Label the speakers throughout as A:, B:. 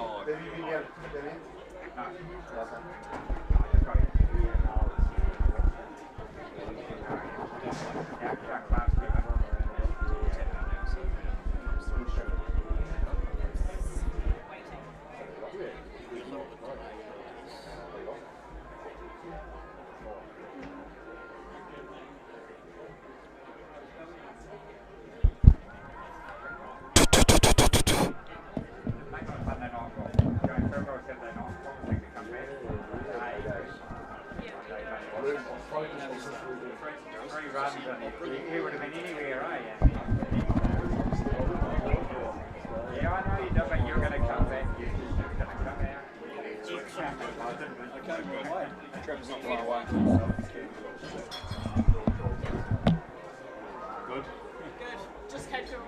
A: time.
B: He would have been anywhere, right? Yeah, I know you don't, but you're going to come back. You're going to come out.
A: Okay, we're away. Trevor's not far away. Good.
C: Good. Just head to a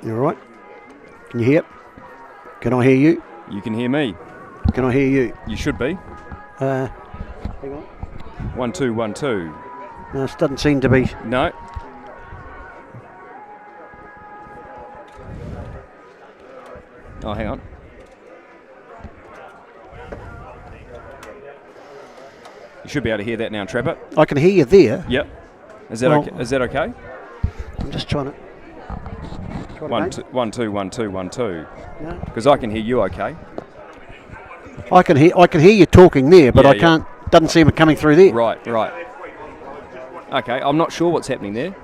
D: You all right? Can you hear? Can I hear you?
E: You can hear me.
D: Can I hear you?
E: You should be.
D: Hang on.
E: 1 2 1 2.
D: No, it doesn't seem to be.
E: No. Oh, hang on. You should be able to hear that now, Trapper.
D: I can hear you there.
E: Yep. Is that okay? Is that okay?
D: I'm just trying to.
E: 1 2 1 2 1 2 1 2.
D: No.
E: Because I can hear you okay.
D: I can hear you talking there, but
E: Yeah,
D: I can't. Doesn't seem it coming through there.
E: Right. Okay, I'm not sure what's happening there,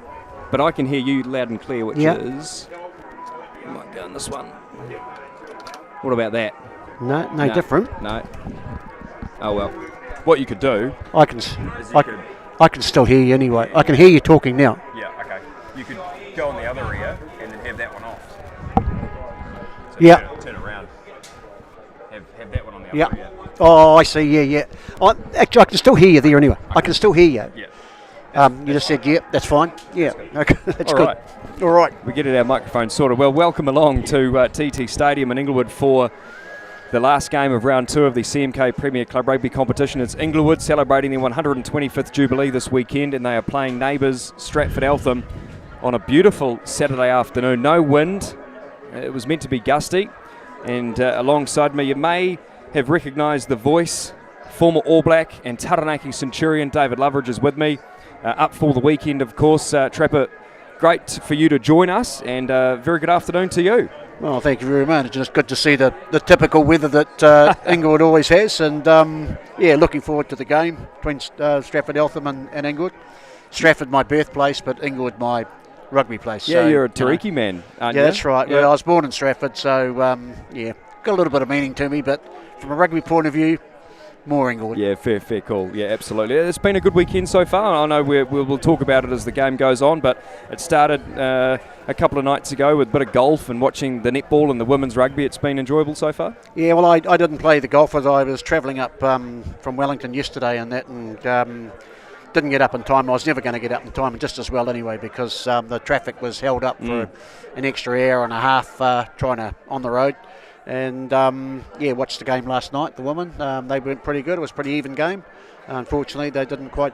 E: but I can hear you loud and clear, which is. Might go on this one. What about that?
D: No, different.
E: No. Oh well. What you could do.
D: I can still hear you anyway. I can hear you talking now.
E: Yeah. Okay. You could go on the other ear and then have that one off. So
D: Yeah.
E: Turn around. Have that one on the other
D: Yeah.
E: ear.
D: Oh, I see. Yeah. Actually, I can still hear you there anyway. I can still hear you.
E: Yeah.
D: You just said, "Yep, that's fine." Yeah. Okay, that's
E: All
D: good.
E: right.
D: All right.
E: We get our microphone sorted. Well, welcome along to TT Stadium in Inglewood for the last game of round 2 of the CMK Premier Club Rugby competition. It's Inglewood celebrating their 125th Jubilee this weekend, and they are playing neighbours Stratford Eltham on a beautiful Saturday afternoon. No wind. It was meant to be gusty. And alongside me, you may have recognised the voice. Former All Black and Taranaki Centurion David Loveridge is with me. Up for the weekend, of course. Trapper, great for you to join us, and very good afternoon to you.
D: Well, thank you very much. It's just good to see the typical weather that Inglewood always has, and looking forward to the game between Stratford Eltham and Inglewood. Stratford my birthplace, but Inglewood my rugby place.
E: Yeah,
D: so,
E: you're a Tariki man, aren't you?
D: Yeah, that's right.
E: Yeah.
D: Well, I was born in Stratford, so got a little bit of meaning to me, but from a rugby point of view, more Inglewood.
E: Yeah, fair call. Yeah, absolutely. It's been a good weekend so far. I know we'll talk about it as the game goes on, but it started a couple of nights ago with a bit of golf and watching the netball and the women's rugby. It's been enjoyable so far?
D: Yeah, well, I didn't play the golf as I was travelling up from Wellington yesterday and didn't get up in time. I was never going to get up in time, just as well anyway, because the traffic was held up for an extra hour and a half on the road. And watched the game last night. The women, they went pretty good. It was a pretty even game. Unfortunately, they didn't quite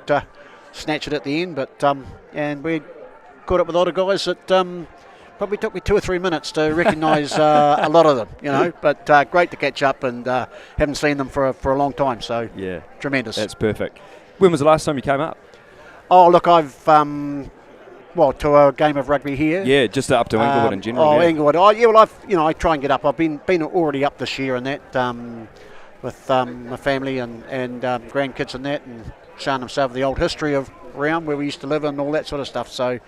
D: snatch it at the end. But and we caught up with a lot of guys that probably took me 2 or 3 minutes to recognise a lot of them. But great to catch up, and haven't seen them for a long time. So
E: yeah,
D: tremendous.
E: That's perfect. When was the last time you came up?
D: Oh, look, I've to a game of rugby here.
E: Yeah, just up to Inglewood in general.
D: Oh,
E: yeah.
D: Inglewood. Oh, yeah. Well, I try and get up. I've been already up this year and that with my family and grandkids and that, and showing them some of the old history of around where we used to live and all that sort of stuff. So,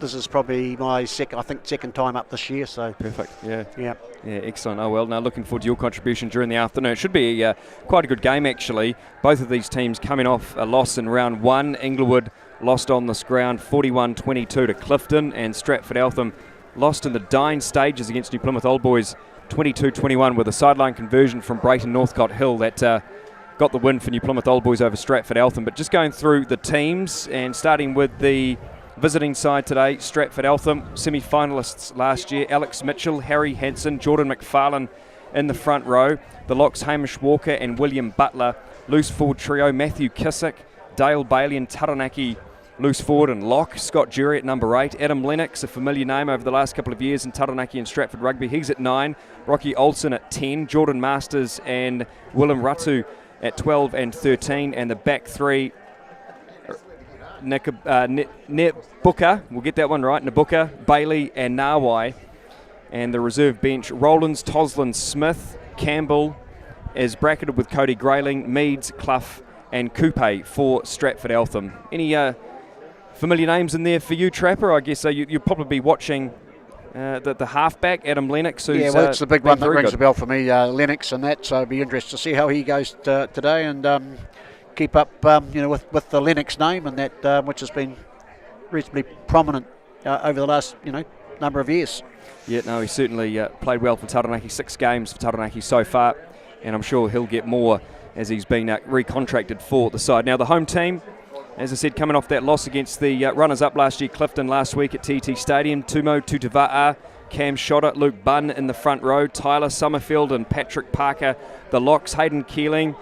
D: this is probably my second time up this year. So
E: perfect. Yeah.
D: Yeah.
E: Yeah, excellent. Oh well, now looking forward to your contribution during the afternoon. It should be quite a good game actually. Both of these teams coming off a loss in round 1. Inglewood lost on this ground 41-22 to Clifton, and Stratford Eltham lost in the dying stages against New Plymouth Old Boys 22-21 with a sideline conversion from Brayton Northcote Hill that got the win for New Plymouth Old Boys over Stratford Eltham. But just going through the teams and starting with the visiting side today, Stratford Eltham, semi-finalists last year, Alex Mitchell, Harry Hansen, Jordan McFarlane in the front row. The locks, Hamish Walker and William Butler. Loose forward trio, Matthew Kissick, Dale Bailey and Taranaki loose forward and lock. Scott Jury at number 8. Adam Lennox, a familiar name over the last couple of years in Taranaki and Stratford Rugby. He's at 9. Rocky Olsen at 10. Jordan Masters and Willem Ratu at 12 and 13. And the back 3, Nebuka, we'll get that one right, Nebuka, Bailey and Nawai. And the reserve bench, Rowlands, Toslin, Smith, Campbell, as bracketed with Cody Grayling, Meads, Clough and Coupe for Stratford Eltham. Any familiar names in there for you, Trapper? I guess you'll probably be watching the halfback, Adam Lennox. Who's,
D: that's the big one that rings
E: good.
D: a bell for me, Lennox and that. So it'll be interesting to see how he goes today and keep up, with the Lennox name and that, which has been reasonably prominent over the last, number of years.
E: Yeah, no, he certainly played well for Taranaki. 6 games for Taranaki so far, and I'm sure he'll get more as he's been recontracted for the side. Now the home team, As I said, coming off that loss against the runners-up last year, Clifton, last week at TT Stadium. Tumo Tutava'a, Cam Shotter, Luke Bunn in the front row, Tyler Summerfield and Patrick Parker, the locks, Hayden Keeling,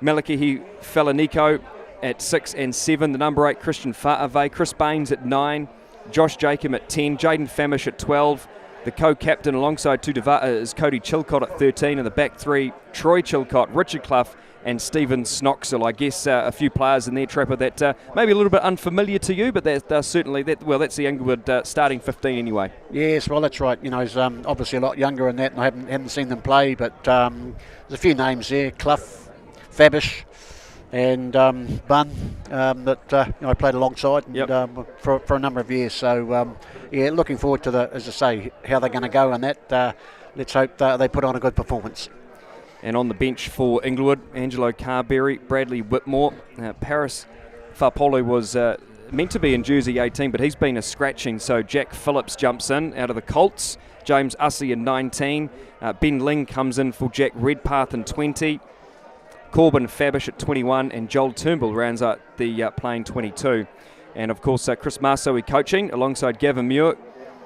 E: Malakihi Falaniko at 6 and 7, the number 8 Christian Fa'ave, Chris Baines at 9, Josh Jacob at 10, Jaden Famish at 12. The co-captain alongside Tutava'a is Cody Chilcott at 13, and the back three, Troy Chilcott, Richard Clough and Stephen Snoxel. I guess a few players in there, Trapper, that maybe a little bit unfamiliar to you, but they're certainly, that's the Inglewood starting 15 anyway.
D: Yes, well, that's right. You know, he's obviously a lot younger than that, and I haven't seen them play, but there's a few names there, Clough, Fabish, and Bunn that I played alongside for a number of years. So looking forward to as I say, how they're going to go in that. Let's hope they put on a good performance.
E: And on the bench for Inglewood, Angelo Carberry, Bradley Whitmore, Paris Farpolo was meant to be in jersey 18, but he's been a scratching. So Jack Phillips jumps in out of the Colts. James Ussey in 19. Ben Ling comes in for Jack Redpath in 20. Corbin Fabish at 21, and Joel Turnbull rounds out the playing 22. And of course, Chris Marsoe coaching alongside Gavin Muir.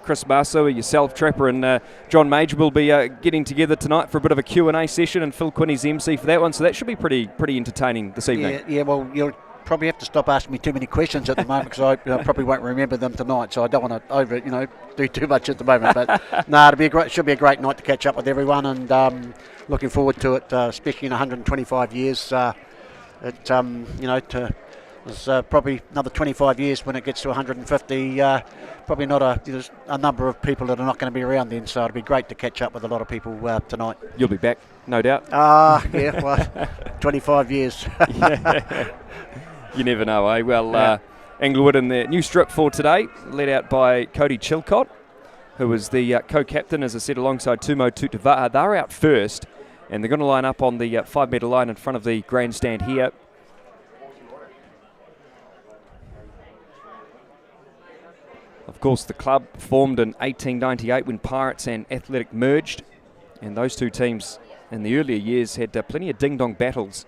E: Chris Marsoe, yourself, Trapper, and John Major will be getting together tonight for a bit of a Q&A session, and Phil Quinney's MC for that one. So that should be pretty entertaining this evening.
D: Yeah. Well, you'll probably have to stop asking me too many questions at the moment because I probably won't remember them tonight. So I don't want to do too much at the moment. But no, should be a great night to catch up with everyone, and looking forward to it, especially in 125 years. There's probably another 25 years when it gets to 150. Probably not there's a number of people that are not going to be around then, so it'd be great to catch up with a lot of people tonight.
E: You'll be back, no doubt.
D: Yeah, well, 25 years.
E: You never know, eh? Well, Inglewood in their new strip for today, led out by Cody Chilcott, who was the co-captain, as I said, alongside Tumo Tutava'a. They're out first, and they're going to line up on the 5-metre line in front of the grandstand here. Of course, the club formed in 1898 when Pirates and Athletic merged, and those two teams in the earlier years had plenty of ding-dong battles.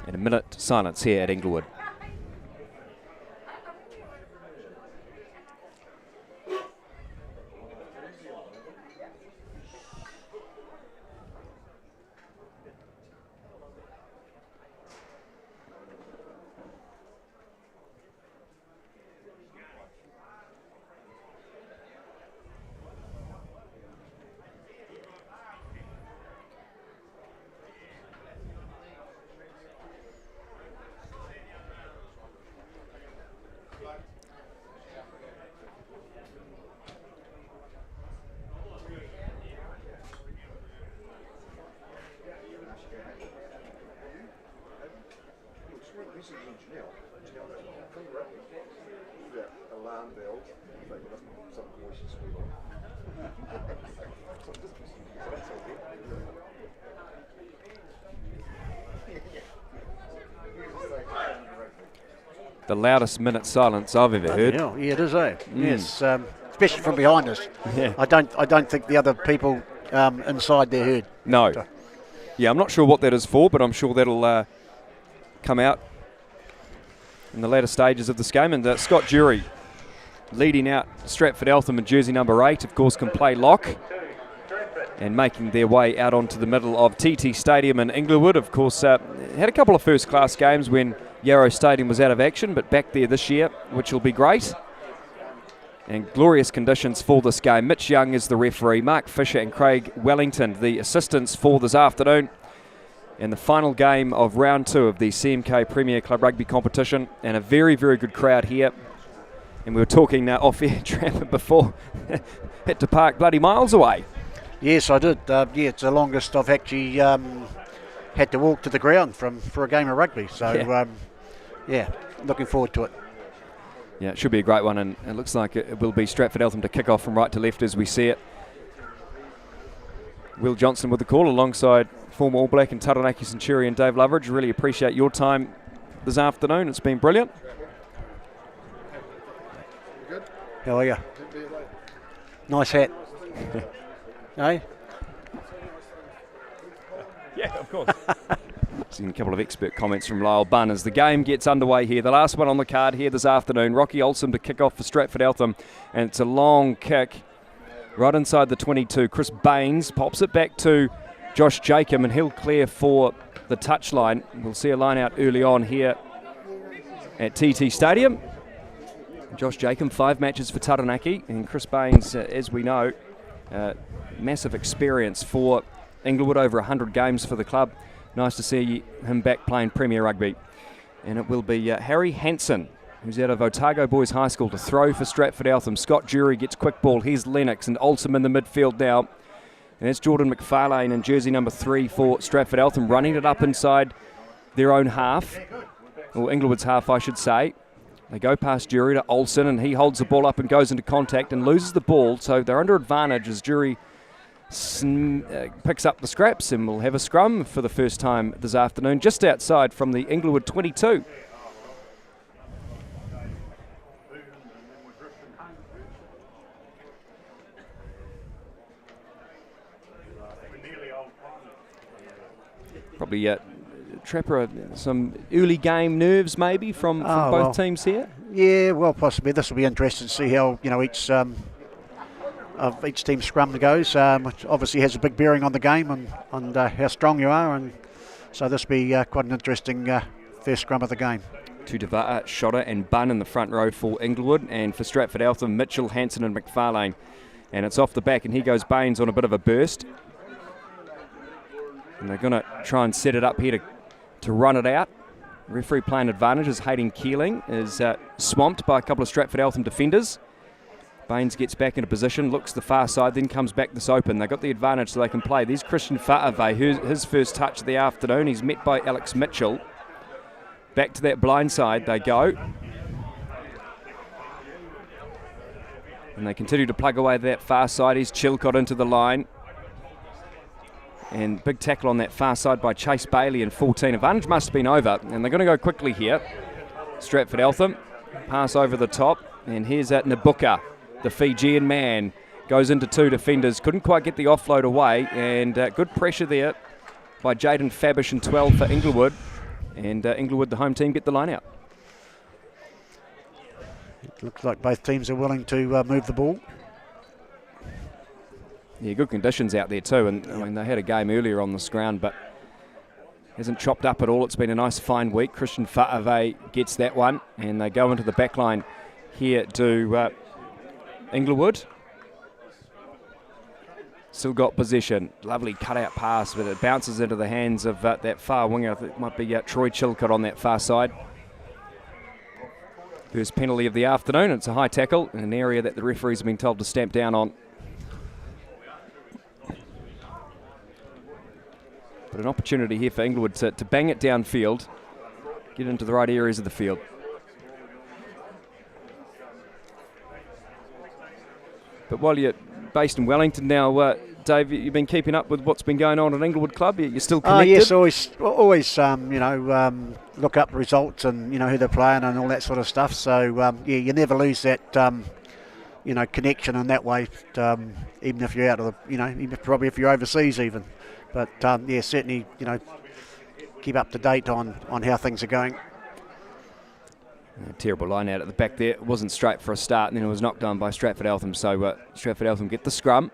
E: And a minute silence here at Inglewood. The loudest minute silence I've ever heard.
D: Yeah, it is, eh? Yes, especially from behind us.
E: Yeah.
D: I don't think the other people inside there heard.
E: No. Yeah, I'm not sure what that is for, but I'm sure that'll come out in the latter stages of this game. And Scott Jury leading out Stratford Eltham in jersey number 8, of course, can play lock, and making their way out onto the middle of TT Stadium in Inglewood. Of course, had a couple of first-class games when Yarrow Stadium was out of action, but back there this year, which will be great. And glorious conditions for this game. Mitch Young is the referee, Mark Fisher and Craig Wellington the assistants for this afternoon. And the final game of round 2 of the CMK Premier Club Rugby competition, and a very, very good crowd here. And we were talking off-air, Trapper, before, had to park bloody miles away.
D: Yes, I did. It's the longest I've actually had to walk to the ground for a game of rugby. So, looking forward to it.
E: Yeah, it should be a great one, and it looks like it will be Stratford Eltham to kick off from right to left as we see it. Will Johnson with the call alongside former All Black and Taranaki Centurion Dave Loveridge. Really appreciate your time this afternoon. It's been brilliant.
D: How are you? Nice hat. Hey?
E: Yeah, of course. Seen a couple of expert comments from Lyle Bunn as the game gets underway here. The last one on the card here this afternoon. Rocky Olsen to kick off for Stratford Eltham, and it's a long kick right inside the 22. Chris Baines pops it back to Josh Jacob, and he'll clear for the touchline. We'll see a line out early on here at TT Stadium. Josh Jacob, 5 matches for Taranaki, and Chris Baines, as we know, massive experience for Inglewood, over 100 games for the club. Nice to see him back playing Premier Rugby. And it will be Harry Hansen, who's out of Otago Boys High School, to throw for Stratford Eltham. Scott Jury gets quick ball. Here's Lennox and Olsen in the midfield now. And that's Jordan McFarlane in jersey number 3 for Stratford Eltham, running it up inside their own half, or Inglewood's half, I should say. They go past Jury to Olsen, and he holds the ball up and goes into contact and loses the ball. So they're under advantage as Jury picks up the scraps, and we'll have a scrum for the first time this afternoon, just outside from the Inglewood 22. Probably Trapper, some early game nerves maybe from both teams here.
D: Yeah, well, possibly. This will be interesting to see how each team's scrum goes, which obviously has a big bearing on the game and how strong you are, and so this will be quite an interesting first scrum of the game.
E: Tudavaa, Shotter and Bunn in the front row for Inglewood, and for Stratford Eltham, Mitchell, Hansen and McFarlane. And it's off the back, and here goes Baines on a bit of a burst. And they're going to try and set it up here to run it out. Referee playing advantage as Hayden Keeling is swamped by a couple of Stratford Eltham defenders. Baines gets back into position, looks the far side, then comes back this open. They've got the advantage so they can play. There's Christian Fa'ave, his first touch of the afternoon. He's met by Alex Mitchell. Back to that blind side they go. And they continue to plug away that far side. He's Chilcott into the line. And big tackle on that far side by Chase Bailey in 14. Advantage must have been over, and they're going to go quickly here. Stratford Eltham, pass over the top, and here's at Nabuka, the Fijian man, goes into 2 defenders, couldn't quite get the offload away, and good pressure there by Jaden Fabish in 12 for Inglewood, and Inglewood, the home team, get the line out.
D: It looks like both teams are willing to move the ball.
E: Yeah, good conditions out there too, and I mean they had a game earlier on this ground, but hasn't chopped up at all. It's been a nice fine week. Christian Fa'ave gets that one, and they go into the back line here to Inglewood. Still got possession. Lovely cutout pass, but it bounces into the hands of that far winger. I think it might be Troy Chilcott on that far side. First penalty of the afternoon. It's a high tackle in an area that the referees have been told to stamp down on. But an opportunity here for Inglewood to bang it downfield, get into the right areas of the field. But while you're based in Wellington now, Dave, you've been keeping up with what's been going on at Inglewood Club. You're still connected?
D: Yes, always look up results and who they're playing and all that sort of stuff. So you never lose that connection in that way. Even if you're out of the, probably if you're overseas even. But certainly keep up to date on how things are going.
E: A terrible line out at the back there. It wasn't straight for a start, and then it was knocked down by Stratford Eltham. So Stratford Eltham get the scrum.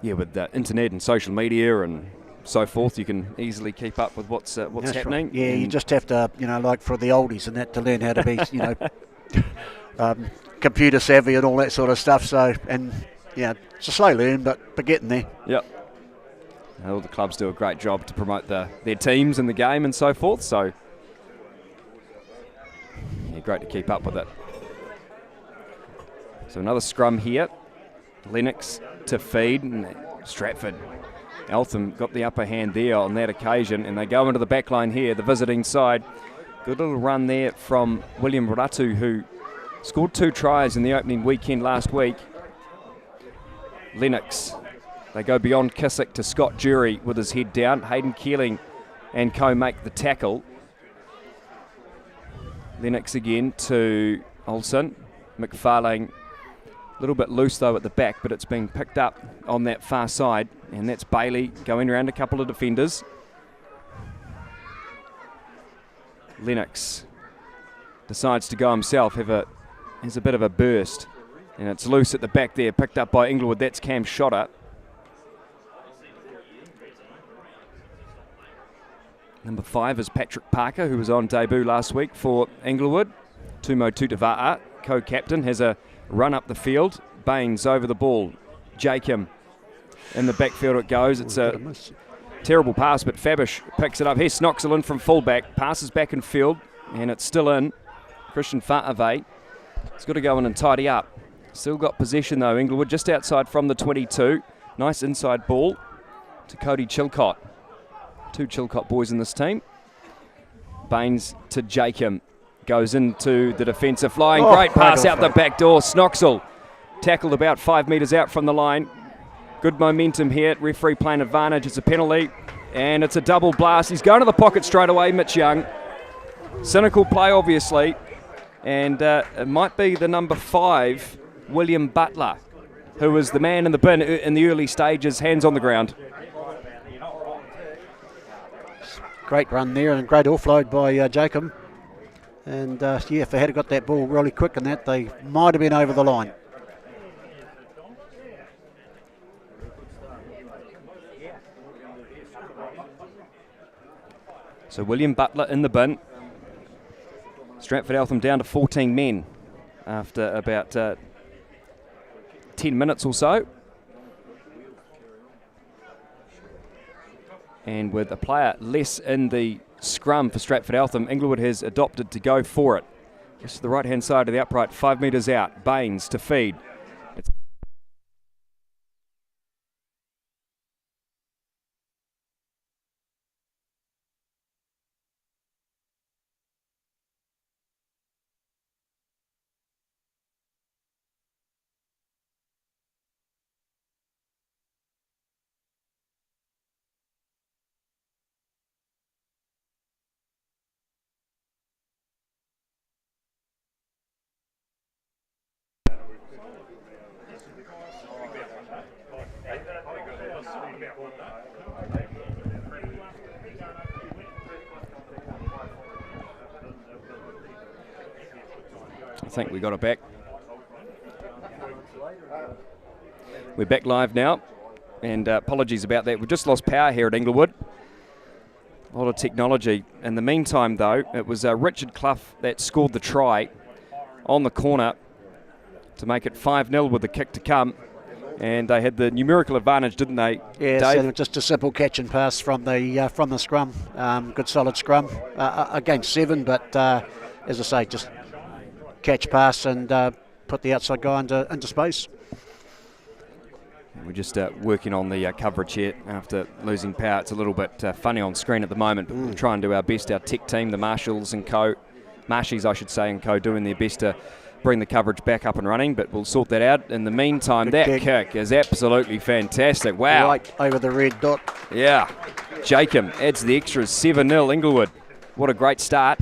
E: Yeah, with the internet and social media and so forth, you can easily keep up with what's happening.
D: Right. Yeah, you just have to, like for the oldies and that, to learn how to be, computer savvy and all that sort of stuff. So, and it's a slow learn, but getting there.
E: Yep. All the clubs do a great job to promote their teams and the game and so forth. So, great to keep up with it. So another scrum here. Lennox to feed, and Stratford Eltham got the upper hand there on that occasion, and they go into the back line here, the visiting side. Good little run there from William Ratu, who scored 2 tries in the opening weekend last week. Lennox, they go beyond Kissick to Scott Jury with his head down. Hayden Keeling and co make the tackle. Lennox again to Olsen. McFarlane little bit loose though at the back, but it's been picked up on that far side, and that's Bailey going around a couple of defenders. Lennox decides to go himself, has a bit of a burst, and it's loose at the back there, picked up by Inglewood. That's Cam Shotter. Number 5 is Patrick Parker, who was on debut last week for Inglewood. Tumo Tutava'a, co-captain, has a run up the field. Baines over the ball. Jacob in the backfield it goes. It's a terrible pass, but Fabish picks it up. Here's Snoxel in from fullback. Passes back in field, and it's still in. Christian Fa'ave. He's got to go in and tidy up. Still got possession though, Inglewood, just outside from the 22. Nice inside ball to Cody Chilcott. 2 Chilcott boys in this team. Baines to Jacob. Goes into the defensive line. Great pass out the back door. Snoxel tackled about 5 metres out from the line. Good momentum here. Referee playing advantage. It's a penalty. And it's a double blast. He's going to the pocket straight away, Mitch Young. Cynical play, obviously. And it might be the number 5, William Butler, who was the man in the bin in the early stages, hands on the ground.
D: Great run there and great offload by Jacob. And if they had got that ball really quick in that, they might have been over the line.
E: So William Butler in the bin. Stratford Eltham down to 14 men after about 10 minutes or so. And with a player less in the scrum for Stratford Eltham, Inglewood has adopted to go for it. Just to the right-hand side of the upright, 5 metres out. Baines to feed. I think we got it back. We're back live now, and apologies about that. We've just lost power here at Inglewood. A lot of technology. In the meantime, though, it was Richard Clough that scored the try on the corner to make it 5-0 with the kick to come. And they had the numerical advantage, didn't they,
D: Yes,
E: Dave?
D: and just a simple catch and pass from the scrum. Good solid scrum against 7, but as I say, just catch, pass, and put the outside guy into space.
E: We're just working on the coverage here after losing power. It's a little bit funny on screen at the moment, but we'll try and do our best. Our tech team, the Marshies and co, and co, doing their best to bring the coverage back up and running, but we'll sort that out. In the meantime,
D: Good
E: that kick is absolutely fantastic. Wow.
D: Right over the red dot.
E: Yeah. Jacob adds the extras. 7-0 Inglewood. What a great start.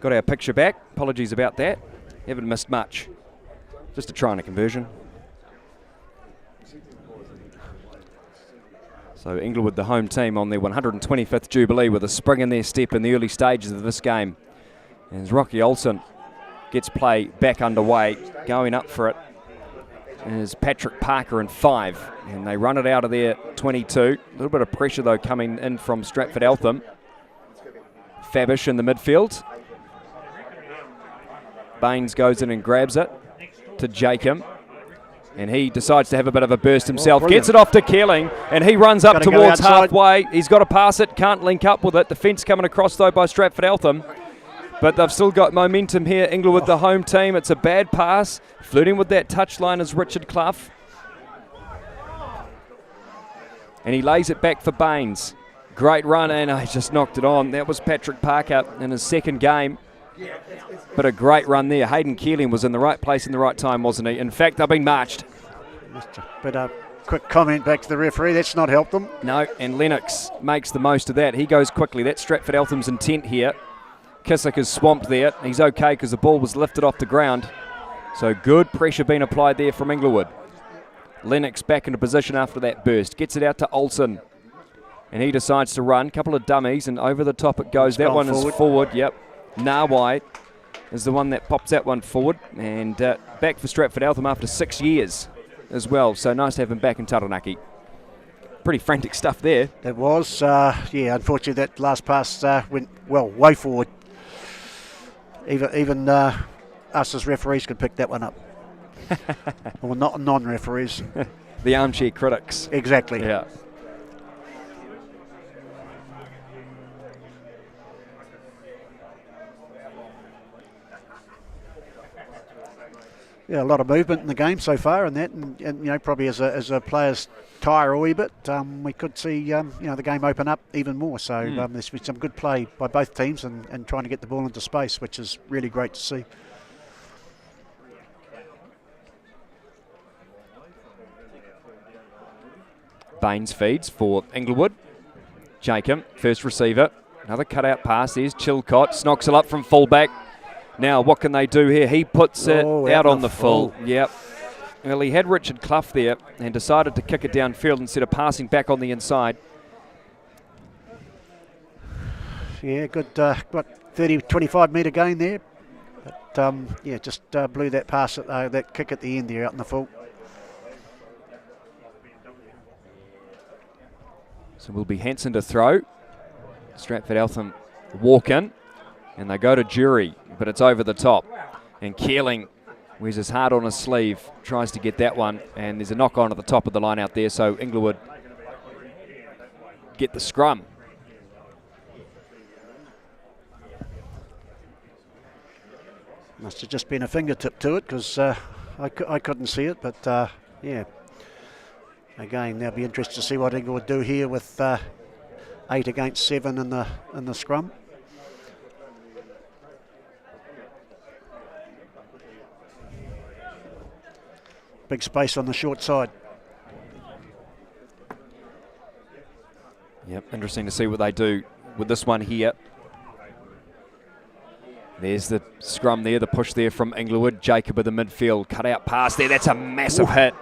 E: Got our picture back. Apologies about that. Haven't missed much. Just a try and a conversion. So Inglewood, the home team, on their 125th Jubilee with a spring in their step in the early stages of this game. As Rocky Olsen gets play back underway, going up for it is Patrick Parker in 5. And they run it out of their 22. A little bit of pressure, though, coming in from Stratford Eltham. Fabish in the midfield. Baines goes in and grabs it to Jacob. And he decides to have a bit of a burst himself. Gets it off to Keeling, and he runs up towards halfway. He's got to pass it, can't link up with it. Defence coming across, though, by Stratford Eltham. But they've still got momentum here. Inglewood, the home team. It's a bad pass. Flirting with that touchline is Richard Clough. And he lays it back for Baines. Great run, and he just knocked it on. That was Patrick Parker in his second game. But a great run there. Hayden Keeling was in the right place in the right time, wasn't he? In fact, they're being marched.
D: But a quick comment back to the referee. That's not helped them.
E: No, and Lennox makes the most of that. He goes quickly. That's Stratford Eltham's intent here. Kissick is swamped there. He's okay because the ball was lifted off the ground. So good pressure being applied there from Inglewood. Lennox back into position after that burst. Gets it out to Olsen. And he decides to run. Couple of dummies and over the top it goes. That one is forward. Yep. Nawai is the one that pops that one forward. And back for Stratford Eltham after 6 years as well. So nice to have him back in Taranaki. Pretty frantic stuff there.
D: It was. Yeah, unfortunately that last pass went, well, way forward. Even us as referees could pick that one up. Or not non-referees.
E: The armchair critics.
D: Exactly.
E: Yeah.
D: Yeah, a lot of movement in the game so far, and you know, probably as a players tire a wee bit, we could see you know, the game open up even more. So there's been some good play by both teams and trying to get the ball into space, which is really great to see.
E: Baines feeds for Inglewood. Jacob, first receiver. Another cutout pass. There's Chilcott. Snoxel up from fullback. Now, what can they do here? He puts it out on the full. Yep. Well, he had Richard Clough there and decided to kick it downfield instead of passing back on the inside.
D: Yeah, good, what, 30, 25 metre gain there. But, yeah, just blew that pass, that kick at the end there out in the full.
E: So will be Hanson to throw. Stratford Eltham walk in. And they go to Jury, but it's over the top. And Keeling wears his heart on his sleeve, tries to get that one. And there's a knock on at the top of the line out there, so Inglewood get the scrum.
D: Must have just been a fingertip to it because I couldn't see it, but yeah. Again, they'll be interested to see what Inglewood do here with 8 against 7 in the scrum. Big space on the short side.
E: Yep, interesting to see what they do with this one here. There's the scrum there, the push there from Inglewood. Jacob in the midfield, cut out pass there. That's a massive hit.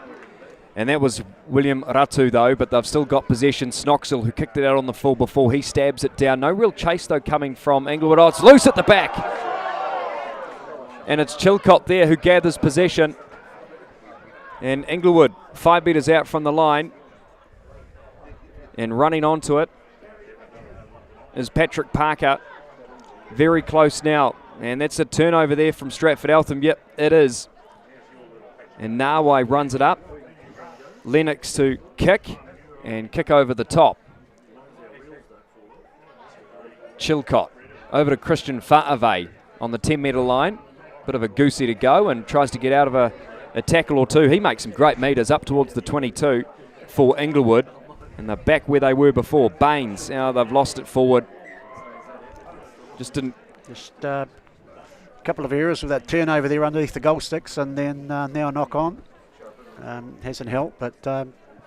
E: And that was William Ratu though, but they've still got possession. Snoxel, who kicked it out on the full before, he stabs it down. No real chase though coming from Inglewood. Oh, it's loose at the back. And it's Chilcott there who gathers possession. And Inglewood 5 metres out from the line. And running onto it is Patrick Parker. Very close now. And that's a turnover there from Stratford Eltham. Yep, it is. And Nawai runs it up. Lennox to kick. And kick over the top. Chilcott over to Christian Fa'ave on the 10-metre line. Bit of a goosey to go and tries to get out of a tackle or two. He makes some great metres up towards the 22 for Inglewood. And they're back where they were before. Baines, now they've lost it forward. Just
D: a couple of errors with that turnover there underneath the goal sticks, and then now a knock on. Hasn't helped, but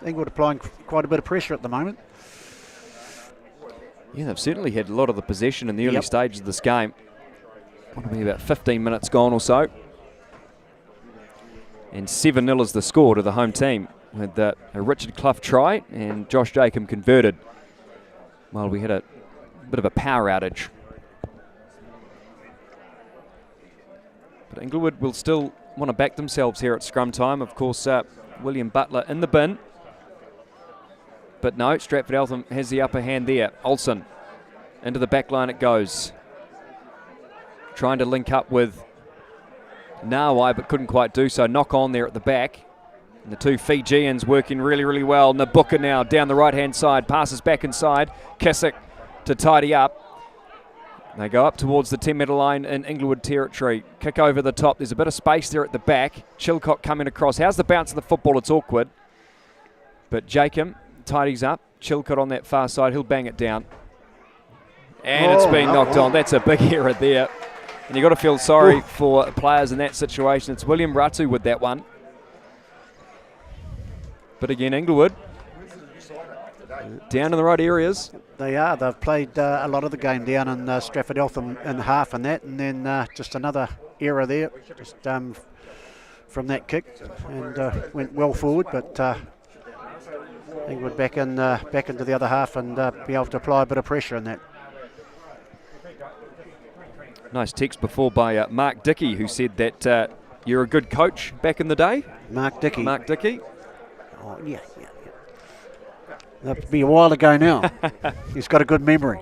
D: Inglewood applying quite a bit of pressure at the moment.
E: Yeah, they've certainly had a lot of the possession in the early stages of this game. It'll be about 15 minutes gone or so. And 7-0 is the score to the home team with a Richard Clough try and Josh Jacob converted. Well, we had a bit of a power outage. But Inglewood will still want to back themselves here at scrum time. Of course, William Butler in the bin. But no, Stratford Eltham has the upper hand there. Olsen into the back line it goes. Trying to link up with Nawai, but couldn't quite do so. Knock on there at the back. And the two Fijians working really, really well. Nabuka now down the right-hand side. Passes back inside. Kissick to tidy up. They go up towards the 10-metre line in Inglewood territory. Kick over the top. There's a bit of space there at the back. Chilcott coming across. How's the bounce of the football? It's awkward. But Jacob tidies up. Chilcott on that far side. He'll bang it down. And it's been knocked on. That's a big error there. And you've got to feel sorry for players in that situation. It's William Ratu with that one. But again, Inglewood down in the right areas.
D: They are. They've played a lot of the game down in Stratford Eltham in half and that, and then just another error there, just from that kick, and went well forward. But Inglewood back into the other half and be able to apply a bit of pressure in that.
E: Nice text before by Mark Dickey, who said that you're a good coach back in the day.
D: Mark Dickey.
E: Mark Dickey.
D: Oh yeah. That'd be a while ago now. He's got a good memory.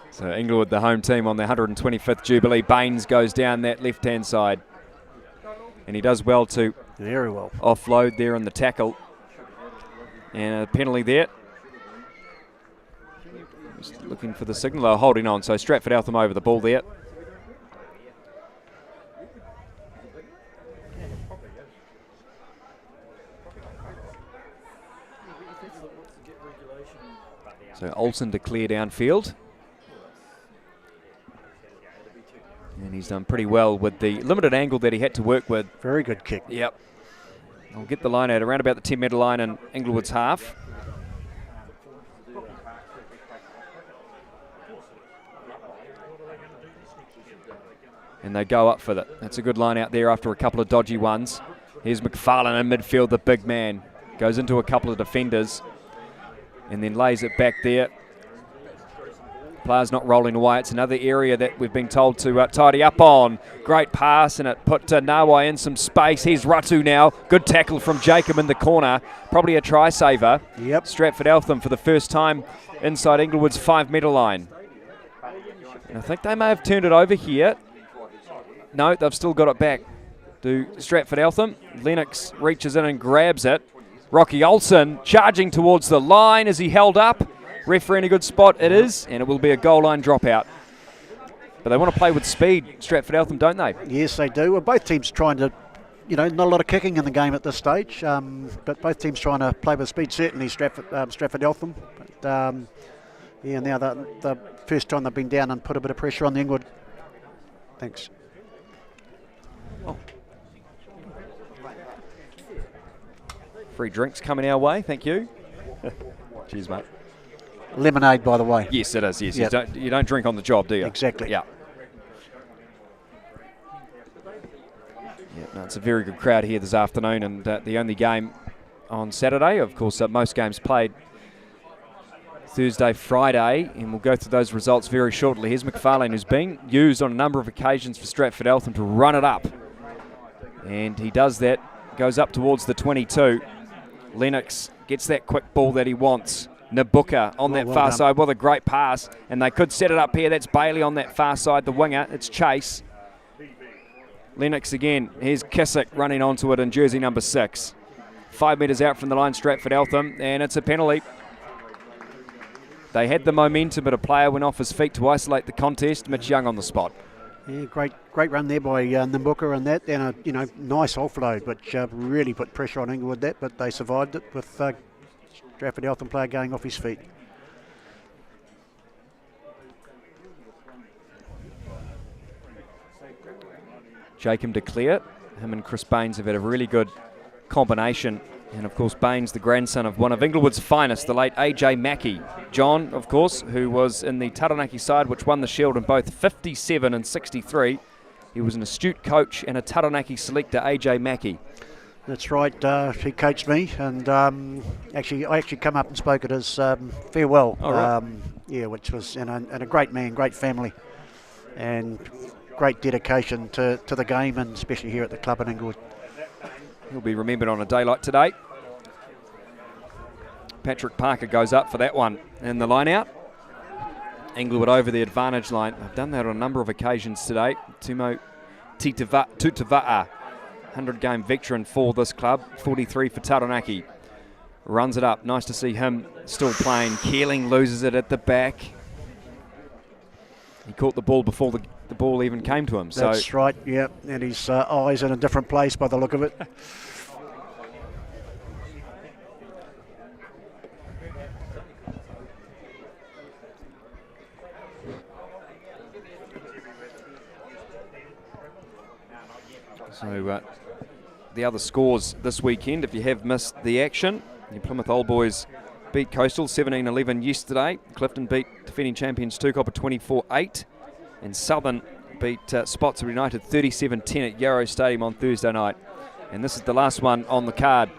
E: So Inglewood, the home team, on the 125th Jubilee. Baines goes down that left-hand side. And he does well to
D: Very well.
E: offload there in the tackle. And a penalty there. Just looking for the signal. Oh, holding on. So Stratford Eltham over the ball there. So Olsen to clear downfield. And he's done pretty well with the limited angle that he had to work with.
D: Very good kick.
E: Yep. I'll get the line out around about the 10-metre line in Inglewood's half. And they go up for it. That's a good line out there after a couple of dodgy ones. Here's McFarlane in midfield, the big man. Goes into a couple of defenders and then lays it back there. Players not rolling away. It's another area that we've been told to tidy up on. Great pass, and it put Nawai in some space. Here's Ratu now. Good tackle from Jacob in the corner. Probably a try saver.
D: Yep.
E: Stratford Eltham for the first time inside Inglewood's 5-metre line. And I think they may have turned it over here. No, they've still got it back to Stratford Eltham. Lennox reaches in and grabs it. Rocky Olsen charging towards the line. Is he held up? Referee in a good spot. It is, and it will be a goal line dropout. But they want to play with speed, Stratford Eltham, don't they?
D: Yes, they do. Well, both teams trying to, not a lot of kicking in the game at this stage, but both teams trying to play with speed. Certainly Stratford Eltham. But now the first time they've been down and put a bit of pressure on the Inglewood. Thanks.
E: Oh. Free drinks coming our way, thank you. Cheers, mate.
D: Lemonade, by the way.
E: Yes, it is. Yes,
D: Yep.
E: you don't drink on the job, do you?
D: Exactly.
E: Yeah. Yeah, no, it's a very good crowd here this afternoon, and the only game on Saturday. Of course, most games played Thursday, Friday, and we'll go through those results very shortly. Here's McFarlane, who's been used on a number of occasions for Stratford Eltham to run it up, and he does that. Goes up towards the 22. Lennox gets that quick ball that he wants. Nabuka on that far side. What a great pass. And they could set it up here. That's Bailey on that far side, the winger. It's Chase. Lennox again. Here's Kissick running onto it in jersey number 6. 5 metres out from the line, Stratford Eltham. And it's a penalty. They had the momentum, but a player went off his feet to isolate the contest. Mitch Young on the spot.
D: Yeah, great run there by Nabuka and that. And a nice offload, which really put pressure on Inglewood but they survived it with Stratford Eltham player going off his feet.
E: Jacob de Clear. Him and Chris Baines have had a really good combination. And, of course, Baines, the grandson of one of Inglewood's finest, the late A.J. Mackey. John, of course, who was in the Taranaki side, which won the Shield in both 57 and 63. He was an astute coach and a Taranaki selector, A.J. Mackey.
D: That's right. He coached me, and I actually come up and spoke at his farewell.
E: Oh, right.
D: Which was and a great man, great family, and great dedication to the game, and especially here at the club in Inglewood.
E: He'll be remembered on a day like today. Patrick Parker goes up for that one in the line out. Inglewood over the advantage line. They've done that on a number of occasions today. Tumo Tutava'a, 100-game veteran for this club, 43 for Taranaki. Runs it up. Nice to see him still playing. Keeling loses it at the back. He caught the ball before the ball even came to him.
D: That's right, yeah. And his eyes in a different place by the look of it.
E: So the other scores this weekend. If you have missed the action, the Plymouth Old Boys beat Coastal 17-11 yesterday. Clifton beat defending champions Tukopper 24-8. And Southern beat Spotswood United 37-10 at Yarrow Stadium on Thursday night. And this is the last one on the card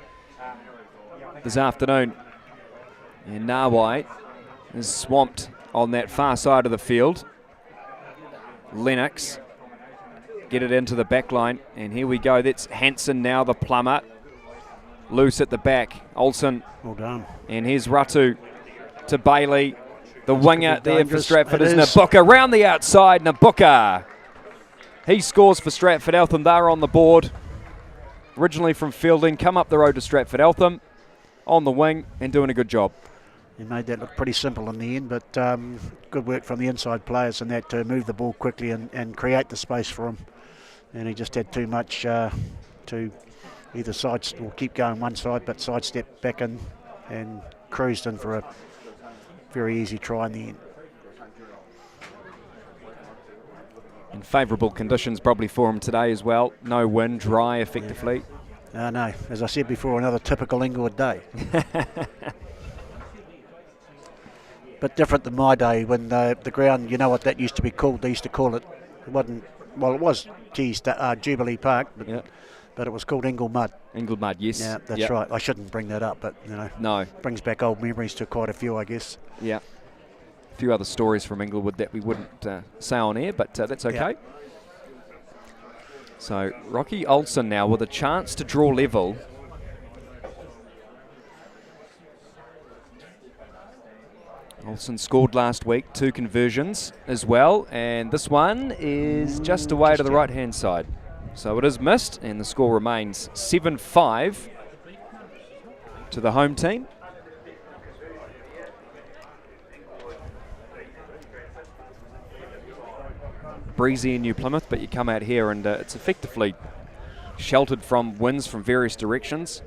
E: this afternoon. And Nawai is swamped on that far side of the field. Lennox get it into the back line, and here we go. That's Hansen now, the plumber. Loose at the back. Olsen.
D: Well done.
E: And here's Ratu to Bailey. The winger there
D: dangerous.
E: for Stratford is
D: It is.
E: Nabuka. Round the outside, Nabuka. He scores for Stratford Eltham. They're on the board. Originally from fielding, come up the road to Stratford Eltham on the wing and doing a good job.
D: He made that look pretty simple in the end, but good work from the inside players and that to move the ball quickly and create the space for him. And he just had too much to either side or keep going one side, but sidestep back in and cruised in for a very easy try in the end.
E: And favourable conditions probably for him today as well. No wind, dry effectively.
D: No, as I said before, another typical Inglewood day. But different than my day when the ground, you know what that used to be called? They used to call it, it wasn't, well, it was Jubilee Park, but it was called Inglewood.
E: Inglewood, yes.
D: Yeah, that's right. I shouldn't bring that up, but you know,
E: no,
D: brings back old memories to quite a few, I guess.
E: Yeah. A few other stories from Inglewood that we wouldn't say on air, but that's okay. So Rocky Olsen now with a chance to draw level. Olsen scored last week, 2 conversions as well, and this one is just away to the right-hand side. So it is missed, and the score remains 7-5 to the home team. Breezy in New Plymouth, but you come out here and it's effectively sheltered from winds from various directions.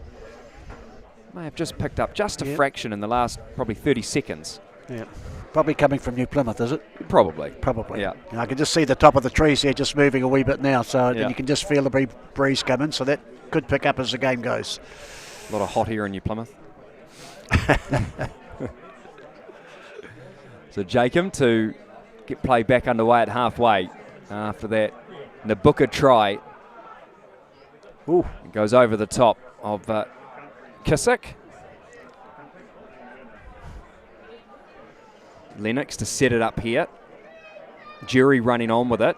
E: May have just picked up just a fraction in the last probably 30 seconds.
D: Yeah, probably coming from New Plymouth, is it?
E: Probably.
D: Yeah. And I can just see the top of the trees here just moving a wee bit now, so and you can just feel the breeze coming, so that could pick up as the game goes.
E: A lot of hot air in New Plymouth. So Jacob to get play back underway at halfway after that Nabuka try.
D: Ooh.
E: It goes over the top of Kissick. Lennox to set it up here. Jury running on with it.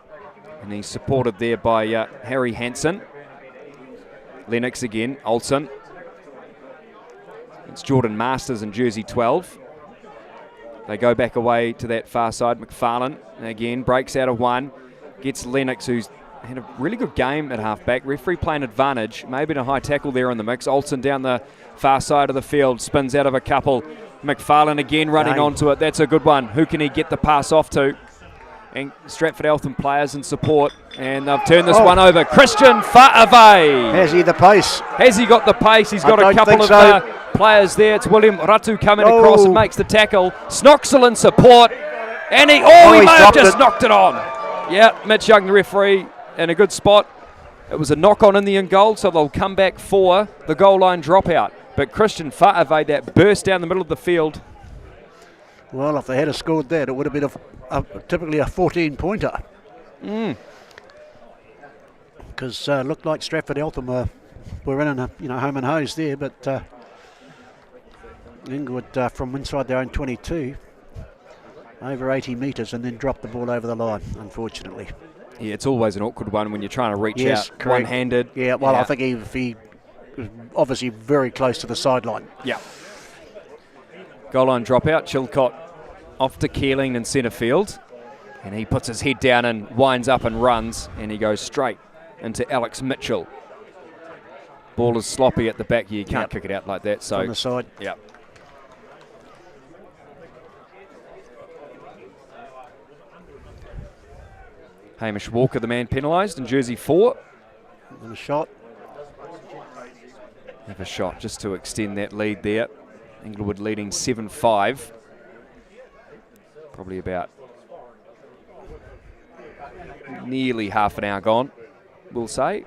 E: And he's supported there by Harry Hansen. Lennox again, Olsen. It's Jordan Masters in jersey 12. They go back away to that far side. McFarlane again breaks out of one. Gets Lennox, who's had a really good game at halfback. Referee playing advantage. Maybe a high tackle there in the mix. Olsen down the far side of the field. Spins out of a couple. McFarlane again running onto it. That's a good one. Who can he get the pass off to? And Stratford Eltham players in support. And they've turned this one over. Christian Fa'avai.
D: Has he the pace?
E: Has he got the pace? He's got a couple of players there. It's William Ratu coming across and makes the tackle. Snoxel in support. And he may have just knocked it on. Yeah, Mitch Young, the referee, in a good spot. It was a knock-on in the in goal, so they'll come back for the goal line dropout. But Christian Fa'avai, that burst down the middle of the field.
D: Well, if they had scored that, it would have been typically a 14-pointer. Because looked like Stratford Eltham were in a home and hose there, but Inglewood from inside their own 22, over 80 metres, and then dropped the ball over the line, unfortunately.
E: Yeah, it's always an awkward one when you're trying to reach out one-handed.
D: Yeah, well, I think he was obviously very close to the sideline.
E: Yeah. Goal line dropout. Chilcott off to Keeling in centre field. And he puts his head down and winds up and runs. And he goes straight into Alex Mitchell. Ball is sloppy at the back here. You can't kick it out like that. So
D: on the side.
E: Yeah. Hamish Walker, the man penalised in jersey 4.
D: And a shot.
E: Have a shot just to extend that lead there. Inglewood leading 7-5. Probably about nearly half an hour gone, we'll say.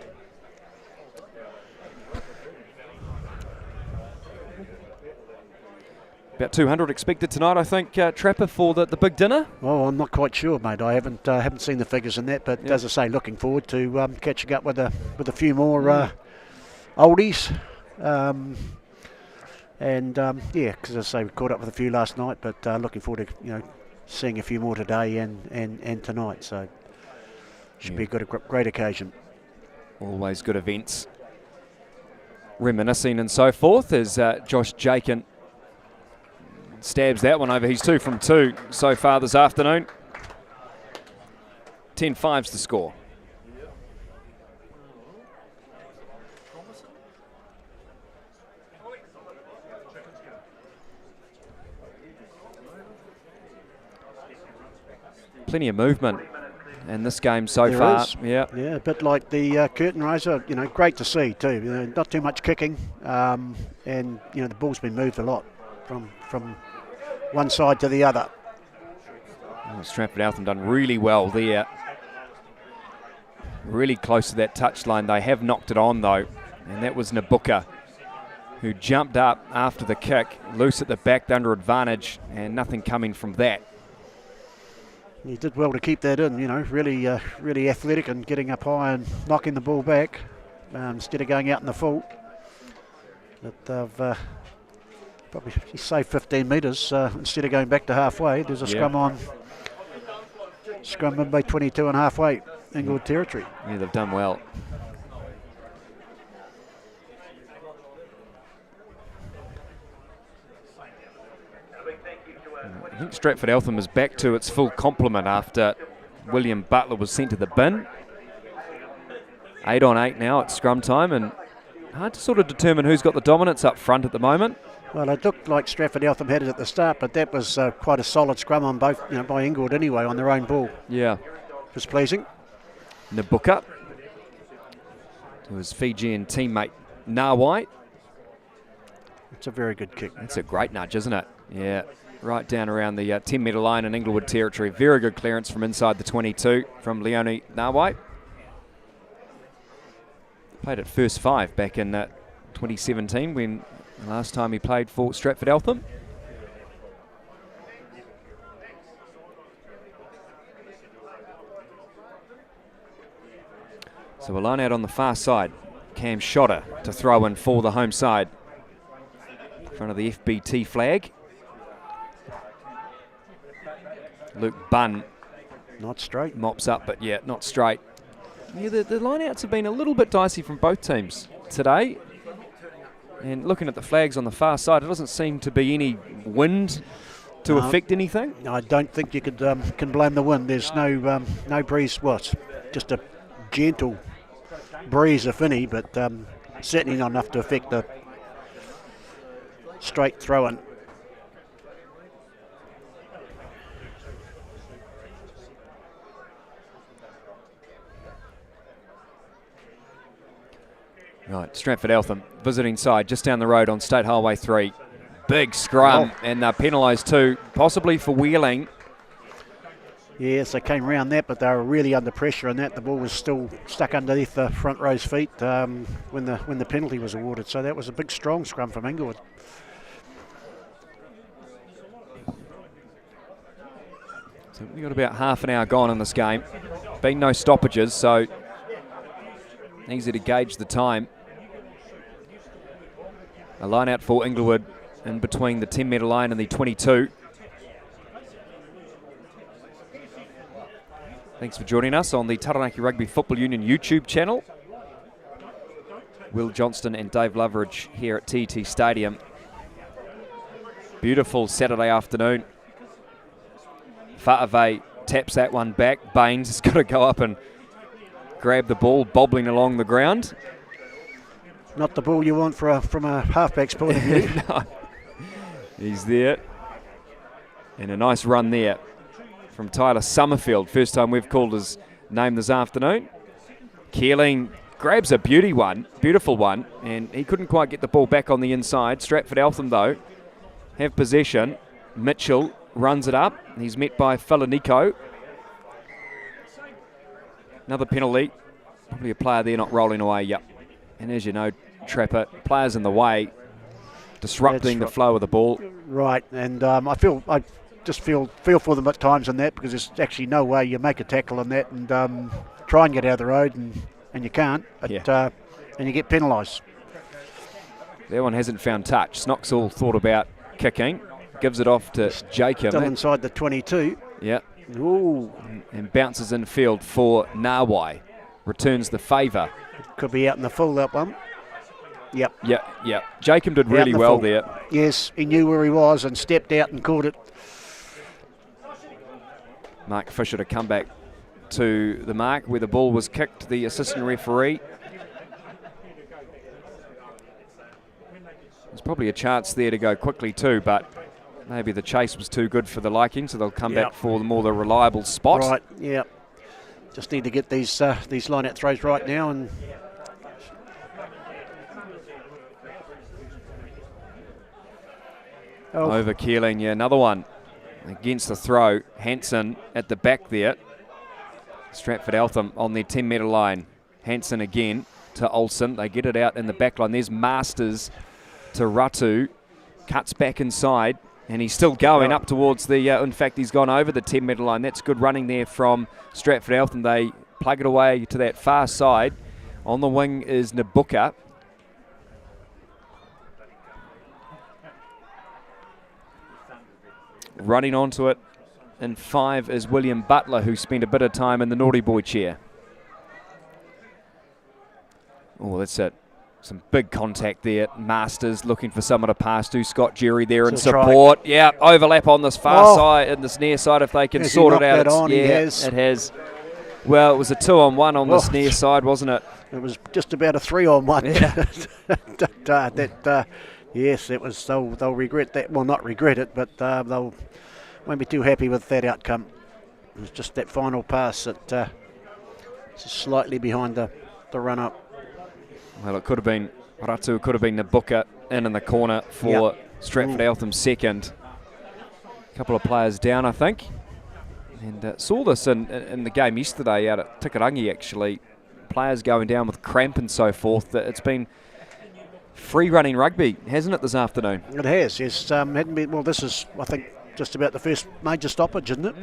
E: About 200 expected tonight, I think, Trapper, for the big dinner.
D: Well, I'm not quite sure, mate. I haven't seen the figures in that, but as I say, looking forward to catching up with a few more oldies. Because as I say, we caught up with a few last night, but looking forward to seeing a few more today and tonight. So should be a great occasion.
E: Always good events. Reminiscing and so forth as Josh Jakin stabs that one over. He's 2 from 2 so far this afternoon. 10-5's the score. Plenty of movement in this game so far.
D: Yeah, a bit like the curtain raiser. Great to see too. Not too much kicking, and the ball's been moved a lot from one side to the other.
E: Oh, Stratford Eltham done really well there. Really close to that touchline. They have knocked it on though, and that was Nabuka, who jumped up after the kick, loose at the back, under advantage, and nothing coming from that.
D: He did well to keep that in, really athletic and getting up high and knocking the ball back instead of going out in the full. But they've probably saved 15 metres instead of going back to halfway. There's a scrum in by 22 and halfway, Inglewood territory.
E: Yeah, they've done well. I think Stratford Eltham is back to its full complement after William Butler was sent to the bin. 8 on 8 now at scrum time, and hard to sort of determine who's got the dominance up front at the moment.
D: Well, it looked like Stratford Eltham had it at the start, but that was quite a solid scrum on both, by Inglewood anyway, on their own ball.
E: Yeah.
D: It was pleasing.
E: Nabuka to his Fijian teammate Nawai.
D: It's a very good kick.
E: It's a great nudge, isn't it? Yeah. Right down around the 10-metre line in Inglewood territory. Very good clearance from inside the 22 from Leone Nawai. Played at first 5 back in 2017 when the last time he played for Stratford Eltham. So a line out on the far side. Cam Shotter to throw in for the home side. In front of the FBT flag. Luke Bunn.
D: Not straight.
E: Mops up, but yeah, not straight. Yeah, the line-outs have been a little bit dicey from both teams today. And looking at the flags on the far side, it doesn't seem to be any wind to affect anything.
D: I don't think you can blame the wind. There's no breeze. Just a gentle breeze, if any, but certainly not enough to affect the straight throw-in.
E: Right, Stratford Eltham visiting side just down the road on State Highway 3. Big scrum, and they're penalised too, possibly for wheeling.
D: Yes, they came round that, but they were really under pressure, and that the ball was still stuck underneath the front row's feet when the penalty was awarded. So that was a big, strong scrum from Inglewood.
E: So we've got about half an hour gone in this game. Been no stoppages, so easy to gauge the time. A line out for Inglewood in between the 10-metre line and the 22. Thanks for joining us on the Taranaki Rugby Football Union YouTube channel. Will Johnston and Dave Loveridge here at TT Stadium. Beautiful Saturday afternoon. Fa'avei taps that one back. Baines has got to go up and grab the ball, bobbling along the ground.
D: Not the ball you want from a halfback's point of view.
E: No. He's there. And a nice run there from Tyler Summerfield. First time we've called his name this afternoon. Keeling grabs a beautiful one, and he couldn't quite get the ball back on the inside. Stratford Eltham, though, have possession. Mitchell runs it up. He's met by Falaniko. Another penalty. Probably a player there not rolling away. Yep. And as you know, Trapper, players in the way. disrupting the flow of the ball.
D: Right, and I just feel for them at times on that, because there's actually no way you make a tackle on that and try and get out of the road, and you can't, but, and you get penalised.
E: That one hasn't found touch. Snoxall thought about kicking, gives it off to Jacob.
D: Still inside the 22.
E: Yeah.
D: Ooh.
E: And bounces in field for Nawai. Returns the favour.
D: Could be out in the full, that one. Yep.
E: Yeah. Jacob did really well
D: full.
E: there.
D: Yes, he knew where he was and stepped out and caught it.
E: Mark Fisher to come back to the mark where the ball was kicked, the assistant referee. There's probably a chance there to go quickly too, but maybe the chase was too good for the liking, so they'll come back for the reliable spot.
D: Right, yeah. Just need to get these line-out throws right now. And
E: over Keeling, another one against the throw. Hansen at the back there. Stratford Eltham on their 10-metre line. Hansen again to Olsen. They get it out in the back line. There's Masters to Ratu. Cuts back inside, and he's still going up towards the... in fact, he's gone over the 10-metre line. That's good running there from Stratford Eltham. They plug it away to that far side. On the wing is Nabuka. Running onto it in 5 is William Butler, who spent a bit of time in the naughty boy chair. Oh, that's it. Some big contact there. Masters looking for someone to pass to. Scott Jerry there in support. Try. Yeah, overlap on this far side and this near side if they can sort it out. It has. Well, it was a 2-on-1 on this near side, wasn't it?
D: It was just about a 3-on-1.
E: Yeah.
D: Yes, it was. They'll regret that. Well, not regret it, but they'll won't be too happy with that outcome. It was just that final pass that just slightly behind the run-up.
E: Well, it could have been Ratu, could have been Nabuka in the corner for Stratford Eltham second. A couple of players down, I think. And saw this in the game yesterday out at Tikarangi, actually. Players going down with cramp and so forth. It's been free-running rugby, hasn't it, this afternoon?
D: It has, yes. Hadn't been, well, this is, I think, just about the first major stoppage, isn't it?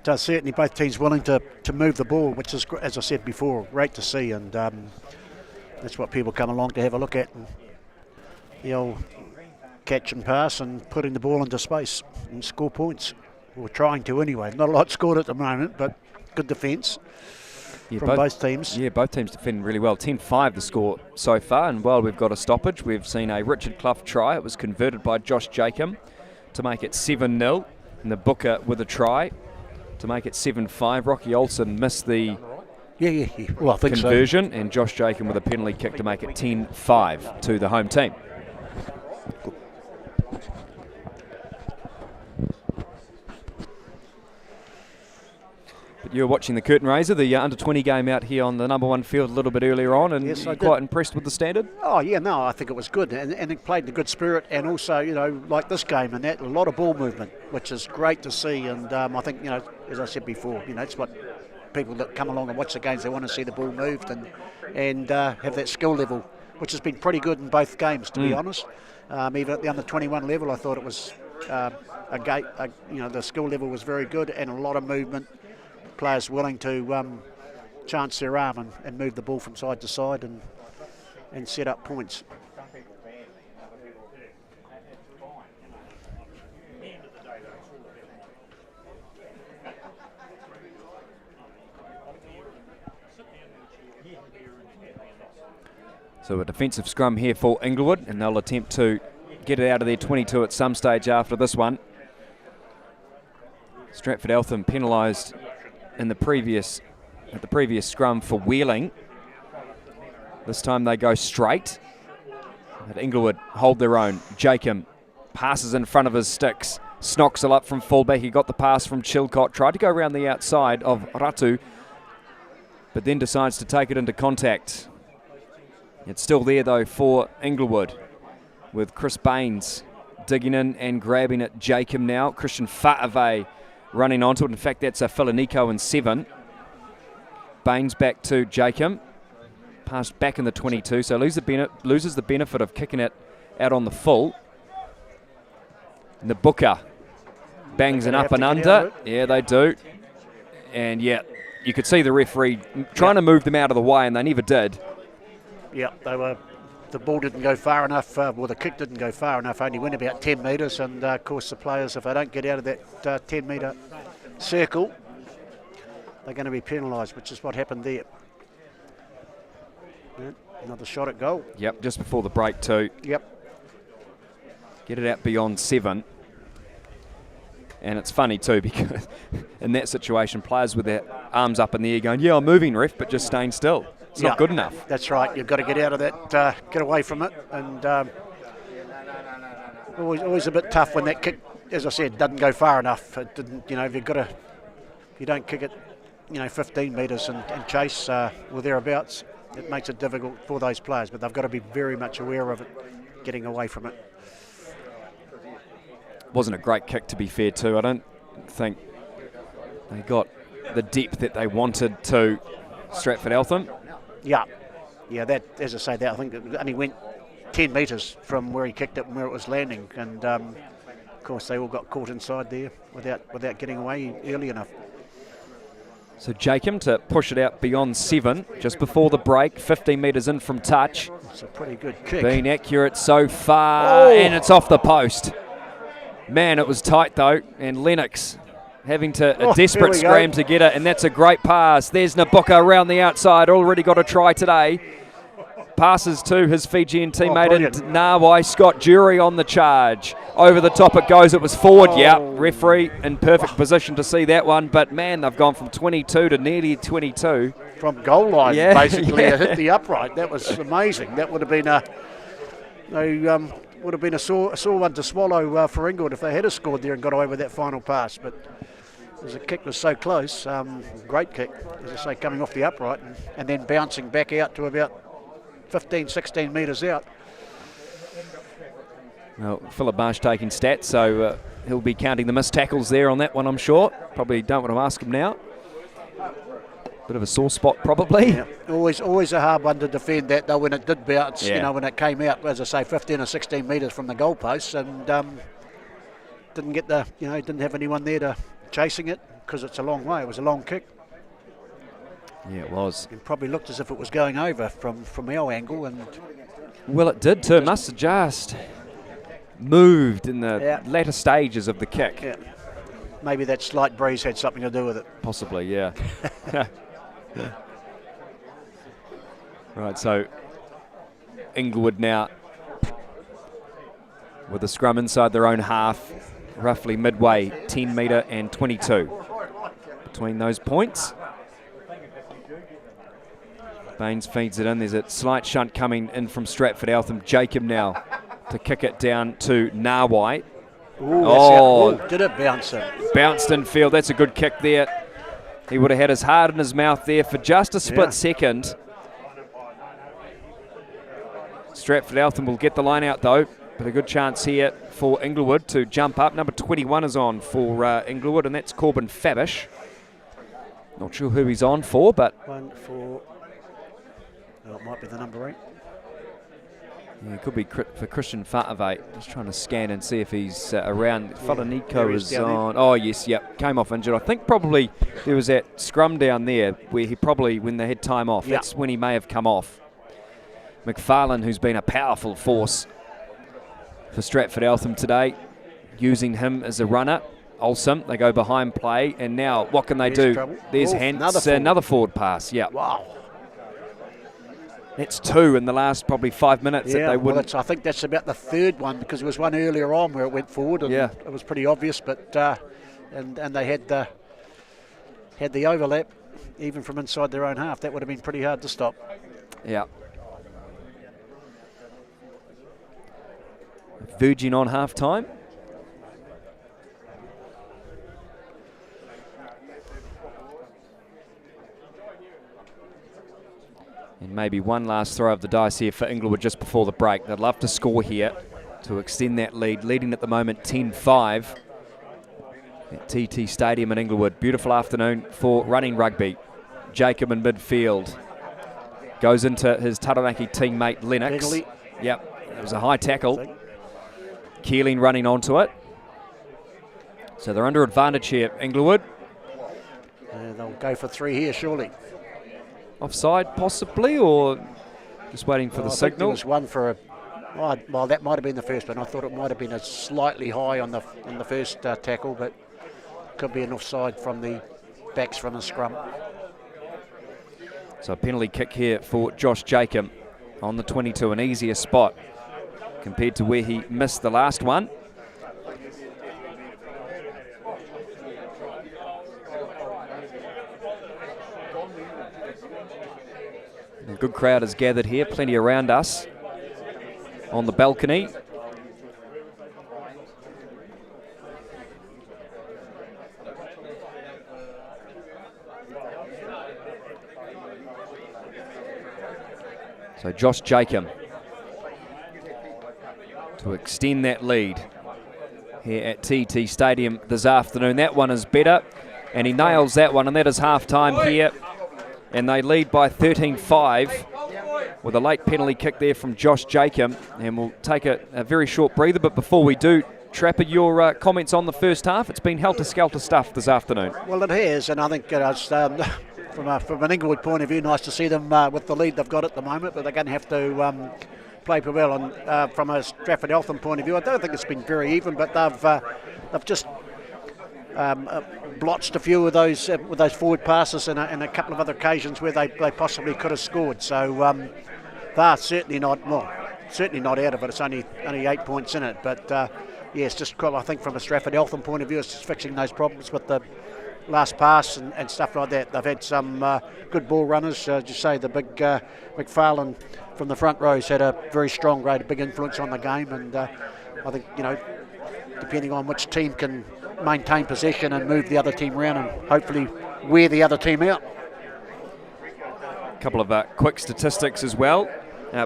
D: Certainly both teams willing to move the ball, which is, as I said before, great to see, and that's what people come along to have a look at. And the old catch and pass and putting the ball into space and score points. We're trying to anyway. Not a lot scored at the moment, but good defence from both teams.
E: Yeah, both teams defending really well. 10-5 the score so far, and while we've got a stoppage, we've seen a Richard Clough try. It was converted by Josh Jacob to make it 7-0, and the Booker with a try to make it 7-5. Rocky Olsen missed the
D: Well, I think
E: conversion, and Josh Jacob with a penalty kick to make it 10-5 to the home team. But you were watching the curtain raiser, the under-20 game out here on the number 1 field a little bit earlier on, and you're quite impressed with the standard?
D: Oh, yeah, no, I think it was good, and it played in a good spirit, and also, like this game and that, a lot of ball movement, which is great to see, and I think, as I said before, it's what people that come along and watch the games, they want to see the ball moved and have that skill level, which has been pretty good in both games, to be honest. Even at the under-21 level, I thought it was the skill level was very good, and a lot of movement. Players willing to chance their arm and move the ball from side to side and set up points.
E: So a defensive scrum here for Inglewood, and they'll attempt to get it out of their 22 at some stage after this one. Stratford Eltham penalised at the previous scrum for wheeling. This time they go straight. But Inglewood hold their own. Jacob passes in front of his sticks. Snoxall up from fullback. He got the pass from Chilcott. Tried to go around the outside of Ratu, but then decides to take it into contact. It's still there though for Inglewood, with Chris Baines digging in and grabbing it. Jacob now. Christian Fa'ave running onto it. In fact, that's a Filanico in 7. Baines back to Jacob. passed back in the 22, so loses the benefit of kicking it out on the full. And the Booker bangs an up and under. Yeah, they do. And yeah, you could see the referee trying to move them out of the way, and they never did.
D: Yeah, the ball didn't go far enough, well, the kick didn't go far enough, only went about 10 metres, and of course the players, if they don't get out of that 10-metre circle, they're going to be penalised, which is what happened there. Yeah, another shot at goal.
E: Yep, just before the break too.
D: Yep.
E: Get it out beyond 7. And it's funny too, because in that situation, players with their arms up in the air going, yeah, I'm moving, ref, but just staying still. It's not good enough.
D: That's right. You've got to get out of that, get away from it. And always a bit tough when that kick, as I said, doesn't go far enough. It didn't, if you don't kick it, 15 metres and chase or thereabouts, it makes it difficult for those players. But they've got to be very much aware of it, getting away from it.
E: Wasn't a great kick, to be fair, too. I don't think they got the depth that they wanted to, Stratford Eltham.
D: Yeah, that, as I say, that I think it only went 10 metres from where he kicked it and where it was landing, and of course they all got caught inside there without getting away early enough.
E: So Jacob to push it out beyond 7, just before the break, 15 metres in from touch.
D: It's a pretty good kick.
E: Been accurate so far, and it's off the post. Man, it was tight though, and Lennox having a desperate scram to get it, and that's a great pass. There's Nabuka around the outside, already got a try today. Passes to his Fijian teammate and Nawai, Scott Jury on the charge. Over the top it goes, it was forward, referee in perfect position to see that one, but man, they've gone from 22 to nearly 22.
D: From goal line, basically, it hit the upright. That was amazing. That would have been a sore one to swallow for Inglewood if they had scored there and got away with that final pass, but as the kick was so close, great kick, as I say, coming off the upright and then bouncing back out to about 15, 16 metres out.
E: Well, Philip Marsh taking stats, so he'll be counting the missed tackles there on that one, I'm sure. Probably don't want to ask him now. Bit of a sore spot, probably.
D: Yeah. Always a hard one to defend that, though, when it did bounce, when it came out, as I say, 15 or 16 metres from the goalposts, and didn't get didn't have anyone there to chasing it, because it's a long way. It was a long kick.
E: Yeah, it was.
D: It probably looked as if it was going over from our angle, and
E: well, it did too. It must have just moved in the latter stages of the kick.
D: Yeah. Maybe that slight breeze had something to do with it.
E: Possibly, yeah. Right, so Inglewood now with a scrum inside their own half, roughly midway, 10 metre and 22 between those points. Baines feeds it in. There's a slight shunt coming in from Stratford Eltham. Jacob now to kick it down to Nawai.
D: Did it bounce in?
E: Bounced in field. That's a good kick there. He would have had his heart in his mouth there for just a split second. Stratford Eltham will get the line out though, but a good chance here for Inglewood to jump up. Number 21 is on for Inglewood, and that's Corbin Fabish. Not sure who he's on for, but
D: it might be the number 8.
E: Yeah, it could be for Christian Fatavate. Just trying to scan and see if he's around. Falaniko is on. Oh, yes, yep. Came off injured. I think probably there was that scrum down there where he probably, when they had time off, that's when he may have come off. McFarlane, who's been a powerful force for Stratford Eltham today, using him as a runner. Olsen, they go behind play, and now what can they do?
D: Trouble.
E: There's Hans, another forward pass. Yeah.
D: Wow.
E: That's 2 in the last probably 5 minutes that they wouldn't.
D: I think that's about the third one, because there was one earlier on where it went forward, and it was pretty obvious. But and they had the overlap even from inside their own half. That would have been pretty hard to stop.
E: Yeah. Virgin on half time. And maybe one last throw of the dice here for Inglewood just before the break. They'd love to score here to extend that lead. Leading at the moment 10-5 at TT Stadium in Inglewood. Beautiful afternoon for running rugby. Jacob in midfield. Goes into his Taranaki teammate Lennox.
D: Penalty.
E: Yep, it was a high tackle. Keeling running onto it. So they're under advantage here, Inglewood.
D: They'll go for 3 here, surely.
E: Offside, possibly, or just waiting for the
D: I think
E: signal?
D: there was one for a... Well, that might have been the first one. I thought it might have been a slightly high on the first tackle, but could be an offside from the backs from the scrum.
E: So a penalty kick here for Josh Jacob on the 22, an easier spot compared to where he missed the last one. A good crowd has gathered here, plenty around us on the balcony. So Josh Jacob to extend that lead here at TT Stadium this afternoon. That one is better, and he nails that one, and that is half-time here. And they lead by 13-5 with a late penalty kick there from Josh Jacob. And we'll take a very short breather, but before we do, Trapper, your comments on the first half? It's been helter-skelter stuff this afternoon.
D: Well, it has, and I think it's, from an Inglewood point of view, nice to see them with the lead they've got at the moment, but they're going to have to play pretty well. And from a Stratford Eltham point of view, I don't think it's been very even, but they've just blotched a few of those with those forward passes and a couple of other occasions where they possibly could have scored. So they're certainly not out of it. It's only 8 points in it, but yeah, it's just, I think from a Stratford Eltham point of view, it's just fixing those problems with the last pass and stuff like that. They've had some good ball runners. Just say the big McFarlane from the front rows had a very strong grade, a big influence on the game, and I think, depending on which team can maintain possession and move the other team around and hopefully wear the other team out.
E: A couple of quick statistics as well.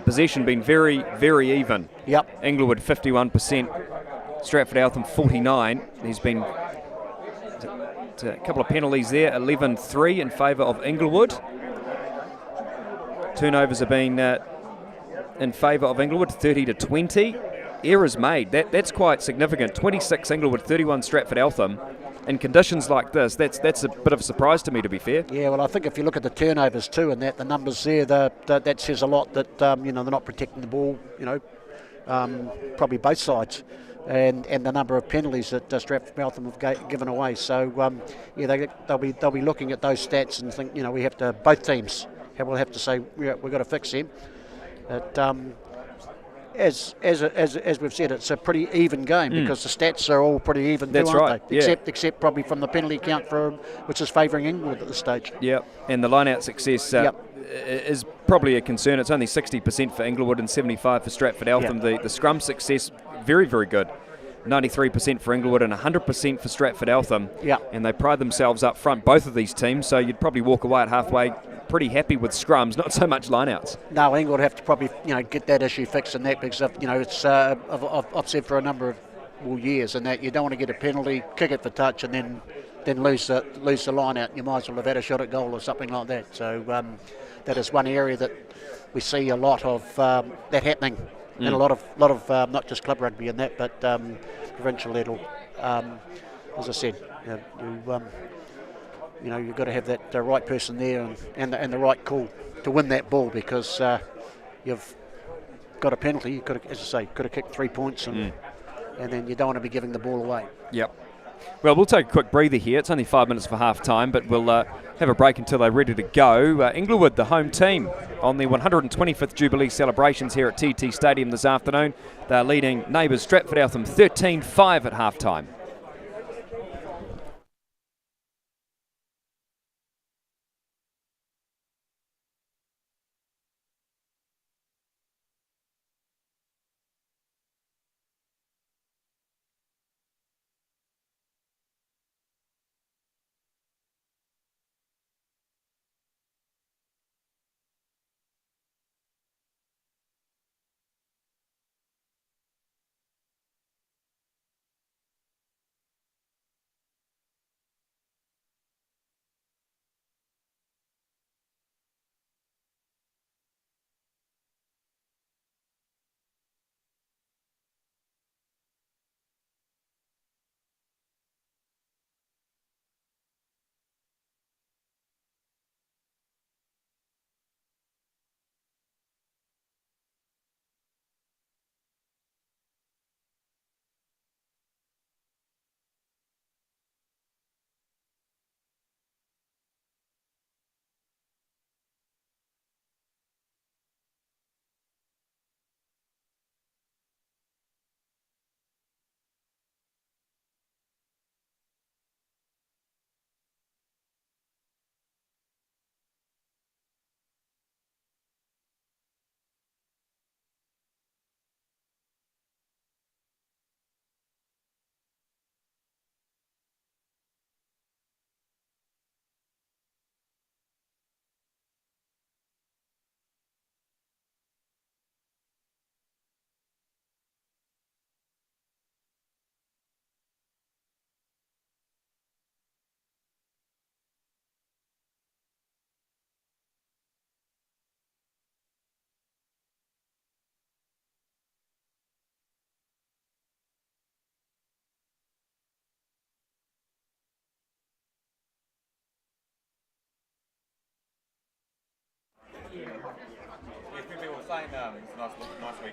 E: Possession been very, very even.
D: Yep.
E: Inglewood 51%, Stratford Eltham 49. There's been a couple of penalties there, 11-3 in favour of Inglewood. Turnovers have been in favour of Inglewood, 30-20. Errors made, that's quite significant. 26 Inglewood, 31 Stratford Eltham. In conditions like this, that's a bit of a surprise to me, to be fair.
D: Yeah, well, I think if you look at the turnovers too, and the numbers there, that says a lot. That they're not protecting the ball. Probably both sides, and the number of penalties that Stratford Eltham have given away. So they'll be looking at those stats and think, we have to, both teams will have to say we've got to fix them. But as we've said, it's a pretty even game because the stats are all pretty even.
E: That's
D: too, aren't
E: right.
D: they? Except probably from the penalty count which is favouring Inglewood at this stage.
E: Yeah, and the line-out success is probably a concern. It's only 60% for Inglewood and 75% for Stratford Eltham. The scrum success, very, very good. 93% for Inglewood and 100% for Stratford Eltham.
D: Yeah.
E: And they pride themselves up front, both of these teams, so you'd probably walk away at halfway pretty happy with scrums, not so much line-outs.
D: No, Inglewood have to probably get that issue fixed in that, because it's I've said for a number of years and that you don't want to get a penalty, kick it for touch, and then lose the line out. You might as well have had a shot at goal or something like that. So that is one area that we see a lot of that happening, and a lot of not just club rugby and that, but provincial level. As I said, you've got to have that right person there and the right call to win that ball, because you've got a penalty. You could have, as I say, could have kicked 3 points, and then you don't want to be giving the ball away.
E: Yep. Well, we'll take a quick breather here. It's only 5 minutes for half time, but we'll have a break until they're ready to go. Inglewood, the home team, on the 125th Jubilee celebrations here at TT Stadium this afternoon. They're leading neighbours Stratford Eltham 13-5 at half time.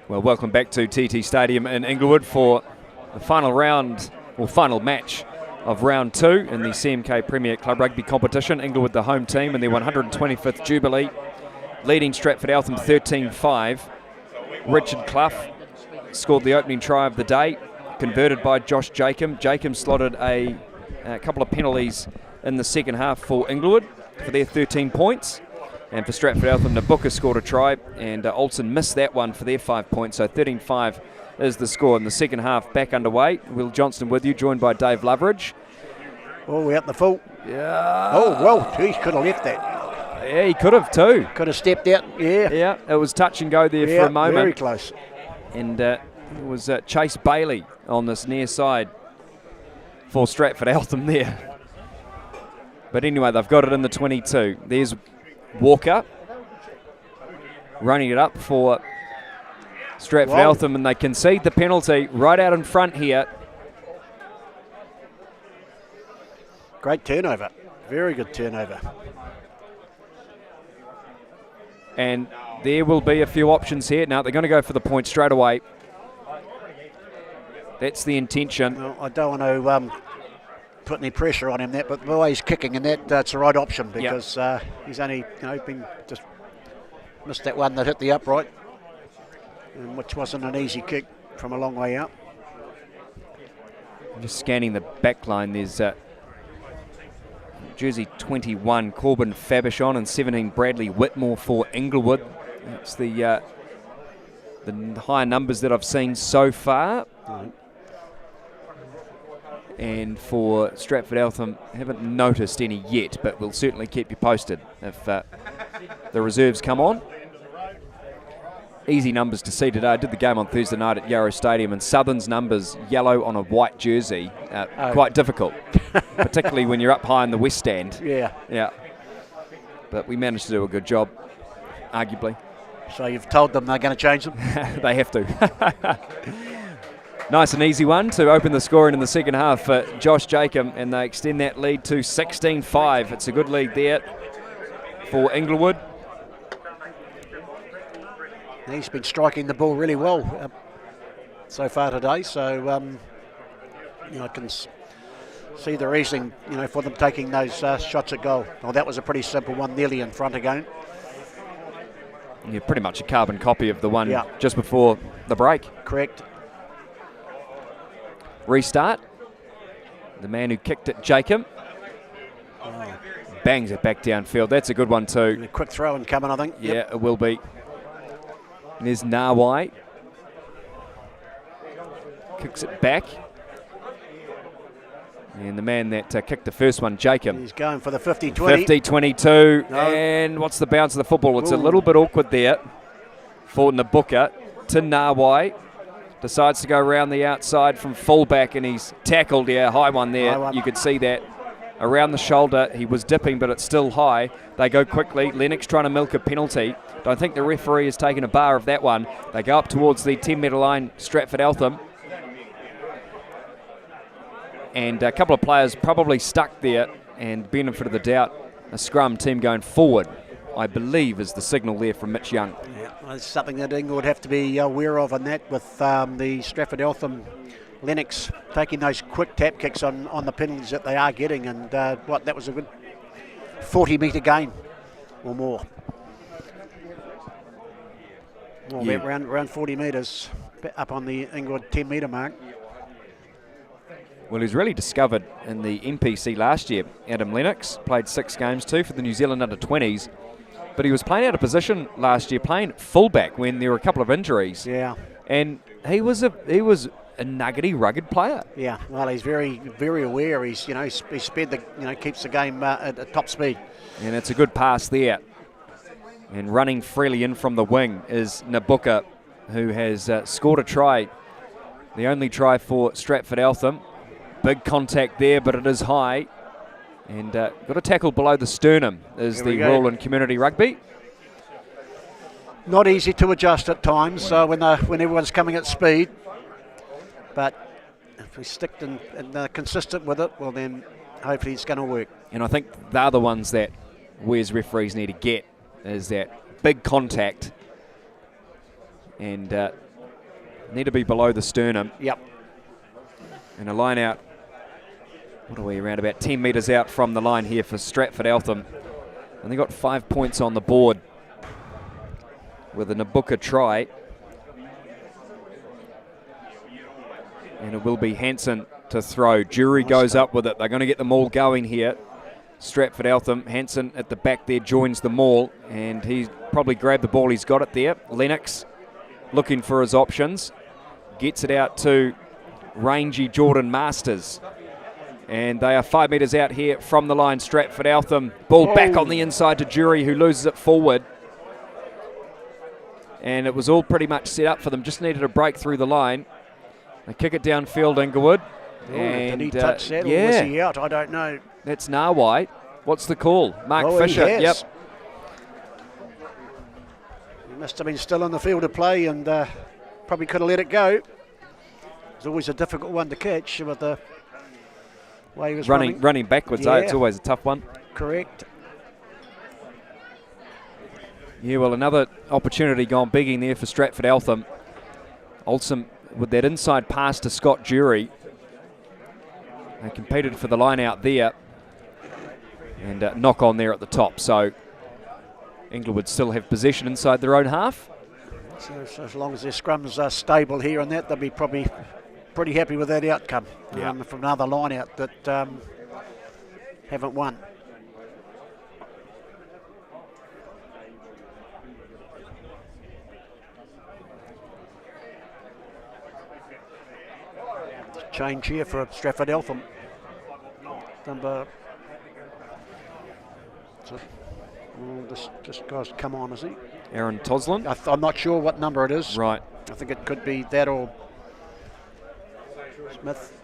E: Well, welcome back to TT Stadium in Inglewood for the final round, or final match of round 2 in the CMK Premier Club Rugby competition. Inglewood, the home team, in their 125th Jubilee, leading Stratford Eltham 13-5. Richard Clough scored the opening try of the day, converted by Josh Jacob. Jacob slotted a couple of penalties in the second half for Inglewood for their 13 points. And for Stratford Eltham, Nabuka scored a try, and Olsen missed that one for their 5 points. So 13-5 is the score in the second half. Back underway. Will Johnston with you, joined by Dave Loveridge.
D: Oh, we're out the full.
E: Yeah.
D: Oh, well, he could have left that.
E: Yeah, he could have too.
D: Could have stepped out, yeah.
E: Yeah, it was touch and go there for a moment.
D: Very close.
E: And it was Chase Bailey on this near side for Stratford Eltham there. But anyway, they've got it in the 22. There's Walker running it up for Stratford Eltham, and they concede the penalty right out in front here.
D: Great turnover. Very good turnover.
E: And there will be a few options here. Now they're going to go for the point straight away. That's the intention.
D: Well, I don't want to put any pressure on him, but the way he's kicking, and that's the right option, because he's only been just missed that one that hit the upright, and which wasn't an easy kick from a long way out.
E: Just scanning the back line, there's jersey 21 Corbin Fabichon and 17 Bradley Whitmore for Inglewood. That's the higher numbers that I've seen so far. And for Stratford Eltham, haven't noticed any yet, but we'll certainly keep you posted if the reserves come on. Easy numbers to see today. I did the game on Thursday night at Yarrow Stadium, and Southern's numbers, yellow on a white jersey, quite difficult, particularly when you're up high in the west stand.
D: Yeah.
E: But we managed to do a good job, arguably.
D: So you've told them they're going to change them?
E: They have to. Nice and easy one to open the scoring in the second half for Josh Jacob, and they extend that lead to 16-5. It's a good lead there for Inglewood.
D: He's been striking the ball really well so far today, so I can see the reasoning, for them taking those shots at goal. Well, that was a pretty simple one, nearly in front again.
E: Yeah, pretty much a carbon copy of the one just before the break.
D: Correct.
E: Restart. The man who kicked it, Jacob, bangs it back downfield. That's a good one too.
D: A quick throw and coming, I think.
E: Yeah, it will be. And there's Nawai. Kicks it back. And the man that kicked the first one, Jacob.
D: He's going for the 50-20.
E: 50-22.
D: No.
E: And what's the bounce of the football? It's a little bit awkward there for Nabuka to Nawai. Decides to go around the outside from fullback, and he's tackled. Yeah, high one there. You could see that. Around the shoulder, he was dipping, but it's still high. They go quickly. Lennox trying to milk a penalty. Don't think the referee has taken a bar of that one. They go up towards the 10-metre line, Stratford Eltham. And a couple of players probably stuck there, and benefit of the doubt, a scrum team going forward, I believe, is the signal there from Mitch Young.
D: Yeah, well, it's something that Inglewood would have to be aware of on that, with the Stratford Eltham Lennox taking those quick tap kicks on the penalties that they are getting, and that was a good 40-metre gain or more. Well, around 40 metres up on the Inglewood 10-metre mark.
E: Well, he was really discovered in the NPC last year. Adam Lennox played 6 games too for the New Zealand under-20s, but he was playing out of position last year, playing fullback when there were a couple of injuries.
D: Yeah.
E: And he was a nuggety, rugged player.
D: Yeah. Well, he's very, very aware. He's sped keeps the game at top speed.
E: And it's a good pass there. And running freely in from the wing is Nabuka, who has scored a try, the only try for Stratford Eltham. Big contact there, but it is high. And got a tackle below the sternum is the rule in community rugby.
D: Not easy to adjust at times when everyone's coming at speed. But if we stick and consistent with it, well then hopefully it's going to work.
E: And I think they're the ones that we as referees need to get, is that big contact and need to be below the sternum.
D: Yep.
E: And a line out, what are we, around about 10 metres out from the line here for Stratford Eltham. And they got 5 points on the board with a Nabuka try. And it will be Hansen to throw. Jury goes up with it. They're going to get them all going here. Stratford Eltham, Hansen at the back there joins them all, and he's probably grabbed the ball. He's got it there. Lennox looking for his options. Gets it out to rangy Jordan Masters. And they are 5 metres out here from the line. Stratford Eltham. Ball back on the inside to Jury, who loses it forward. And it was all pretty much set up for them. Just needed a break through the line. They kick it downfield, Inglewood.
D: And did he touch that, or was he out? I don't know.
E: That's Narwhite. What's the call? Mark Fisher. Yep.
D: He must have been still on the field of play and probably could have let it go. It's always a difficult one to catch with the way he was
E: running backwards.
D: Yeah.
E: It's always a tough one.
D: Correct.
E: Yeah, well, another opportunity gone big in there for Stratford Eltham. Olsen with that inside pass to Scott Jury. They competed for the line out there. And knock on there at the top. So Inglewood still have possession inside their own half.
D: So as long as their scrums are stable here and that, they'll be probably pretty happy with that outcome. From another line out that haven't won. Change here for Stratford Eltham. Number. This guy's come on, is he?
E: Aaron Toslin?
D: I'm not sure what number it is.
E: Right.
D: I think it could be that or Smith.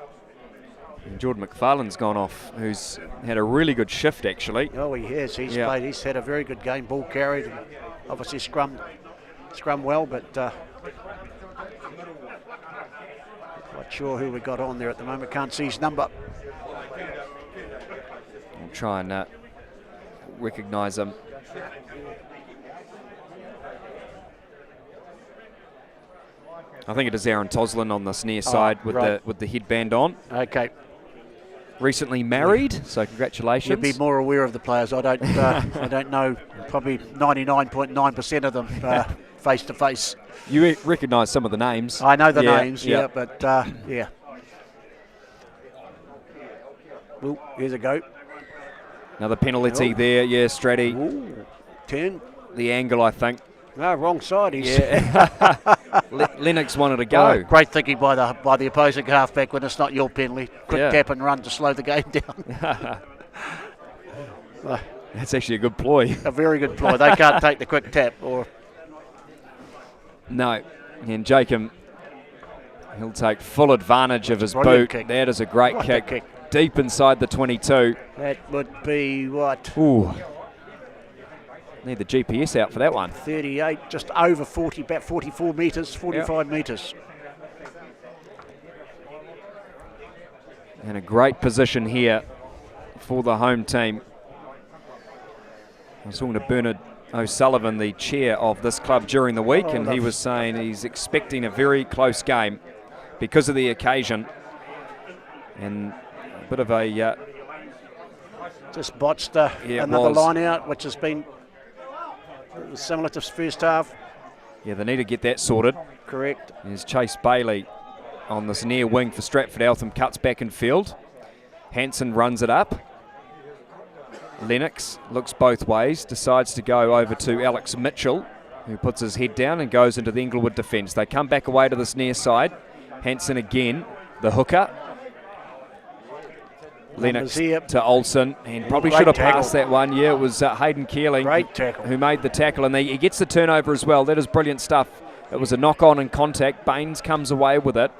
E: And Jordan McFarlane's gone off, who's had a really good shift, actually.
D: Oh, he has. He's played. He's had a very good game. Ball carried. And obviously scrum well, but not sure who we got on there at the moment. Can't see his number.
E: We'll try and recognise him. I think it is Aaron Toslin on this near side with the headband on.
D: Okay.
E: Recently married, so congratulations.
D: You'd be more aware of the players. I don't. I don't know. Probably 99.9% of them face to face.
E: You recognise some of the names.
D: I know the names. Yeah, but yeah. Well, here's a go.
E: Another penalty there. Yeah, Stratty.
D: Ooh, 10.
E: The angle, I think.
D: No, wrong side.
E: Lennox wanted to go.
D: Great thinking by the opposing halfback when it's not your penalty. Quick tap and run to slow the game down.
E: That's actually a good ploy.
D: A very good ploy. They can't take the quick tap or.
E: No, and Jacob, he'll take full advantage of his boot.
D: Kick.
E: That is a great kick. Deep inside the 22.
D: That would be what?
E: Ooh. Need the GPS out for that one.
D: 38, just over 40, about 44 metres, 45 metres.
E: And a great position here for the home team. I was talking to Bernard O'Sullivan, the chair of this club, during the week, and he was saying he's expecting a very close game because of the occasion. And a bit of a...
D: just botched another line out, which has been similar to first half.
E: Yeah, they need to get that sorted.
D: Correct.
E: There's Chase Bailey on this near wing for Stratford Eltham, cuts back in field. Hansen runs it up. Lennox looks both ways, decides to go over to Alex Mitchell, who puts his head down and goes into the Inglewood defence. They come back away to this near side. Hansen again, the hooker. Lennox to Olsen, and probably should have passed that one. Yeah, it was Hayden Keeling who made the tackle, and he gets the turnover as well. That is brilliant stuff. It was a knock-on in contact. Baines comes away with it.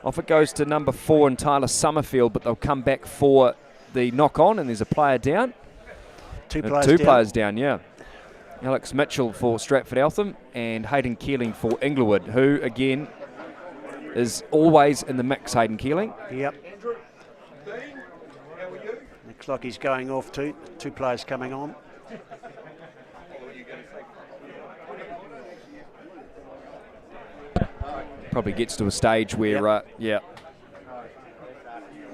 E: Off it goes to number 4 and Tyler Summerfield, but they'll come back for the knock-on, and there's a player down.
D: Two
E: players down, yeah. Alex Mitchell for Stratford Eltham and Hayden Keeling for Inglewood, who, again, is always in the mix, Hayden Keeling.
D: Yep. Looks like he's going off too. Two players coming on.
E: Probably gets to a stage where,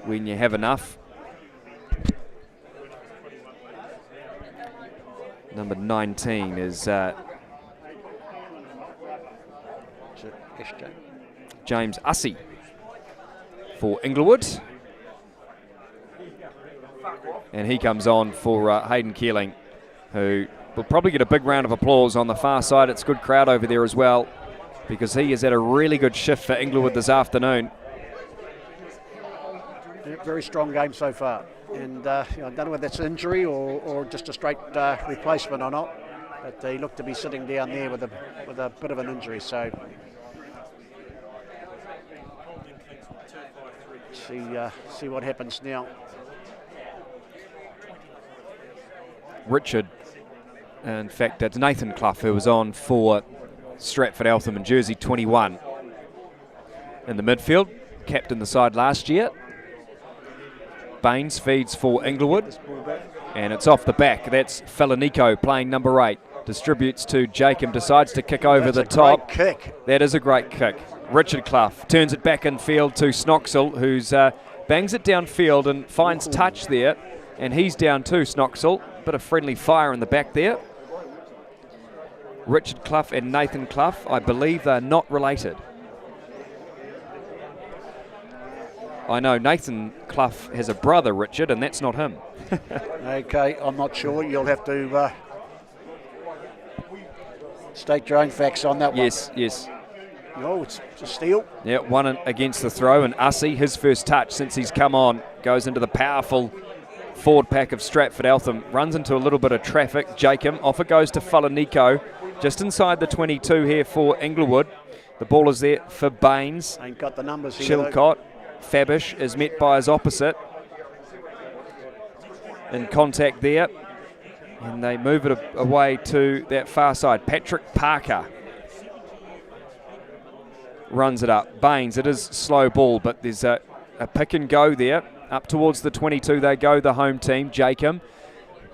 E: when you have enough. Number 19 is James Ussey for Inglewood. And he comes on for Hayden Keeling, who will probably get a big round of applause on the far side. It's a good crowd over there as well, because he has had a really good shift for Inglewood this afternoon.
D: Yeah, very strong game so far. And I don't know whether that's injury or just a straight replacement or not, but they look to be sitting down there with a bit of an injury. So see what happens now.
E: Richard, in fact, it's Nathan Clough who was on for Stratford Eltham in jersey 21 in the midfield, captained the side last year. Baines feeds for Inglewood, and it's off the back. That's Felinico playing number 8. Distributes to Jacob, decides to kick over the top.
D: Great kick.
E: That is a great kick. Richard Clough turns it back in field to Snoxall, who's bangs it downfield and finds touch there, and he's down too, Snoxall. Bit of friendly fire in the back there. Richard Clough and Nathan Clough, I believe they're not related. I know Nathan Clough has a brother, Richard, and that's not him.
D: Okay, I'm not sure. You'll have to state your own facts on that one.
E: Yes.
D: Oh, it's a steal.
E: Yeah, one against the throw, and Ussey, his first touch since he's come on, goes into the powerful forward pack of Stratford Eltham, runs into a little bit of traffic. Jacob, off it goes to Felinico, just inside the 22 here for Inglewood. The ball is there for Baines.
D: Ain't got the numbers here.
E: Chilcott. Fabish is met by his opposite. In contact there. And they move it away to that far side. Patrick Parker runs it up. Baines, it is slow ball, but there's a pick and go there. Up towards the 22 they go, the home team. Jacob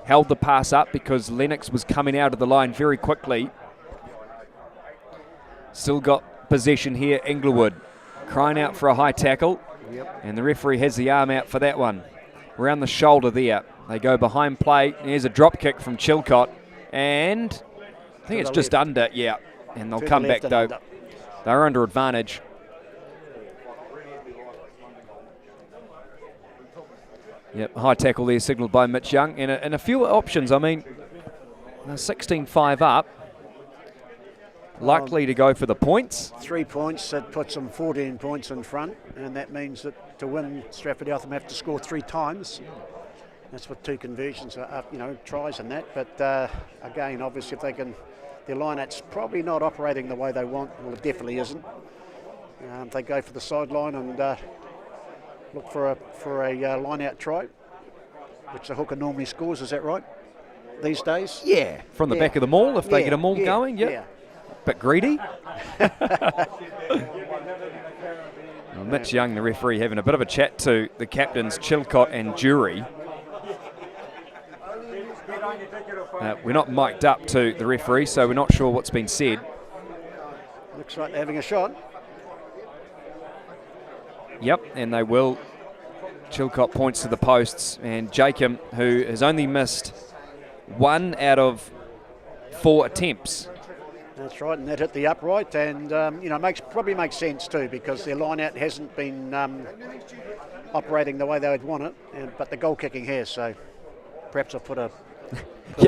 E: held the pass up because Lennox was coming out of the line very quickly. Still got possession here, Inglewood. Crying out for a high tackle.
D: Yep.
E: And the referee has the arm out for that one. Around the shoulder there. They go behind play. Here's a drop kick from Chilcott. And I think it's just under, yeah. And they'll come back though. They're under advantage. Yep, high tackle there signalled by Mitch Young. And a few options. I mean, 16-5 up. Likely to go for the points.
D: 3 points, that puts them 14 points in front, and that means that to win, Stratford Eltham have to score 3 times. That's with 2 conversions, tries and that. But again, obviously, if they can, their line-out's probably not operating the way they want. Well, it definitely isn't. They go for the sideline and look for a line-out try, which the hooker normally scores. Is that right? These days?
E: Yeah, from the back of the maul if they get a maul going. Yep.
D: Yeah.
E: Bit greedy. Well, Mitch Young, the referee, having a bit of a chat to the captains Chilcott and Jury. We're not mic'd up to the referee, so we're not sure what's been said.
D: Looks like they're having a shot.
E: Yep, and they will. Chilcott points to the posts, and Jacob, who has only missed 1 out of 4 attempts.
D: That's right, and that hit the upright, and probably makes sense too, because their line out hasn't been operating the way they would want it, but the goal kicking has. So perhaps I'll put a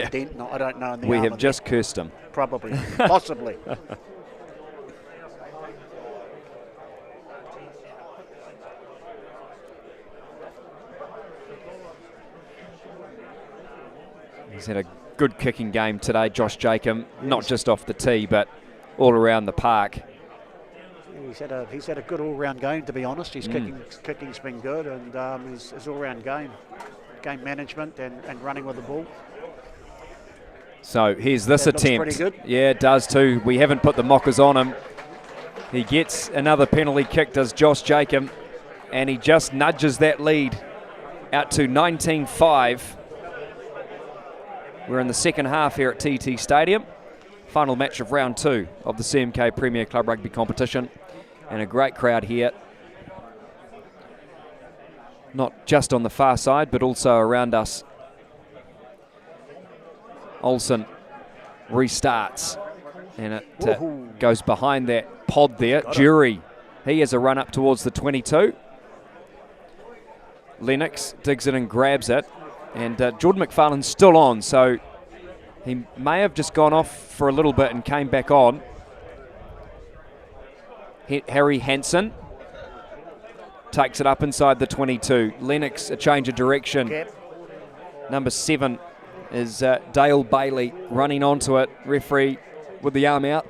D: dent. No, I don't know. In the
E: we
D: arm
E: have just cursed him.
D: Probably, possibly.
E: He's had a good kicking game today, Josh Jacob, not just off the tee, but all around the park.
D: He's had a good all-round game, to be honest. His kicking's been good, and his all-round game management and running with the ball.
E: So here's this attempt.
D: Looks pretty good.
E: Yeah, it does too. We haven't put the mockers on him. He gets another penalty kick, does Josh Jacob, and he just nudges that lead out to 19-5. We're in the second half here at TT Stadium. Final match of round 2 of the CMK Premier Club Rugby competition. And a great crowd here. Not just on the far side, but also around us. Olsen restarts. And it goes behind that pod there. Jury, he has a run up towards the 22. Lennox digs it and grabs it. And Jordan McFarlane's still on, so he may have just gone off for a little bit and came back on. Harry Hansen takes it up inside the 22. Lennox, a change of direction.
D: Cap.
E: Number 7 is Dale Bailey running onto it. Referee with the arm out.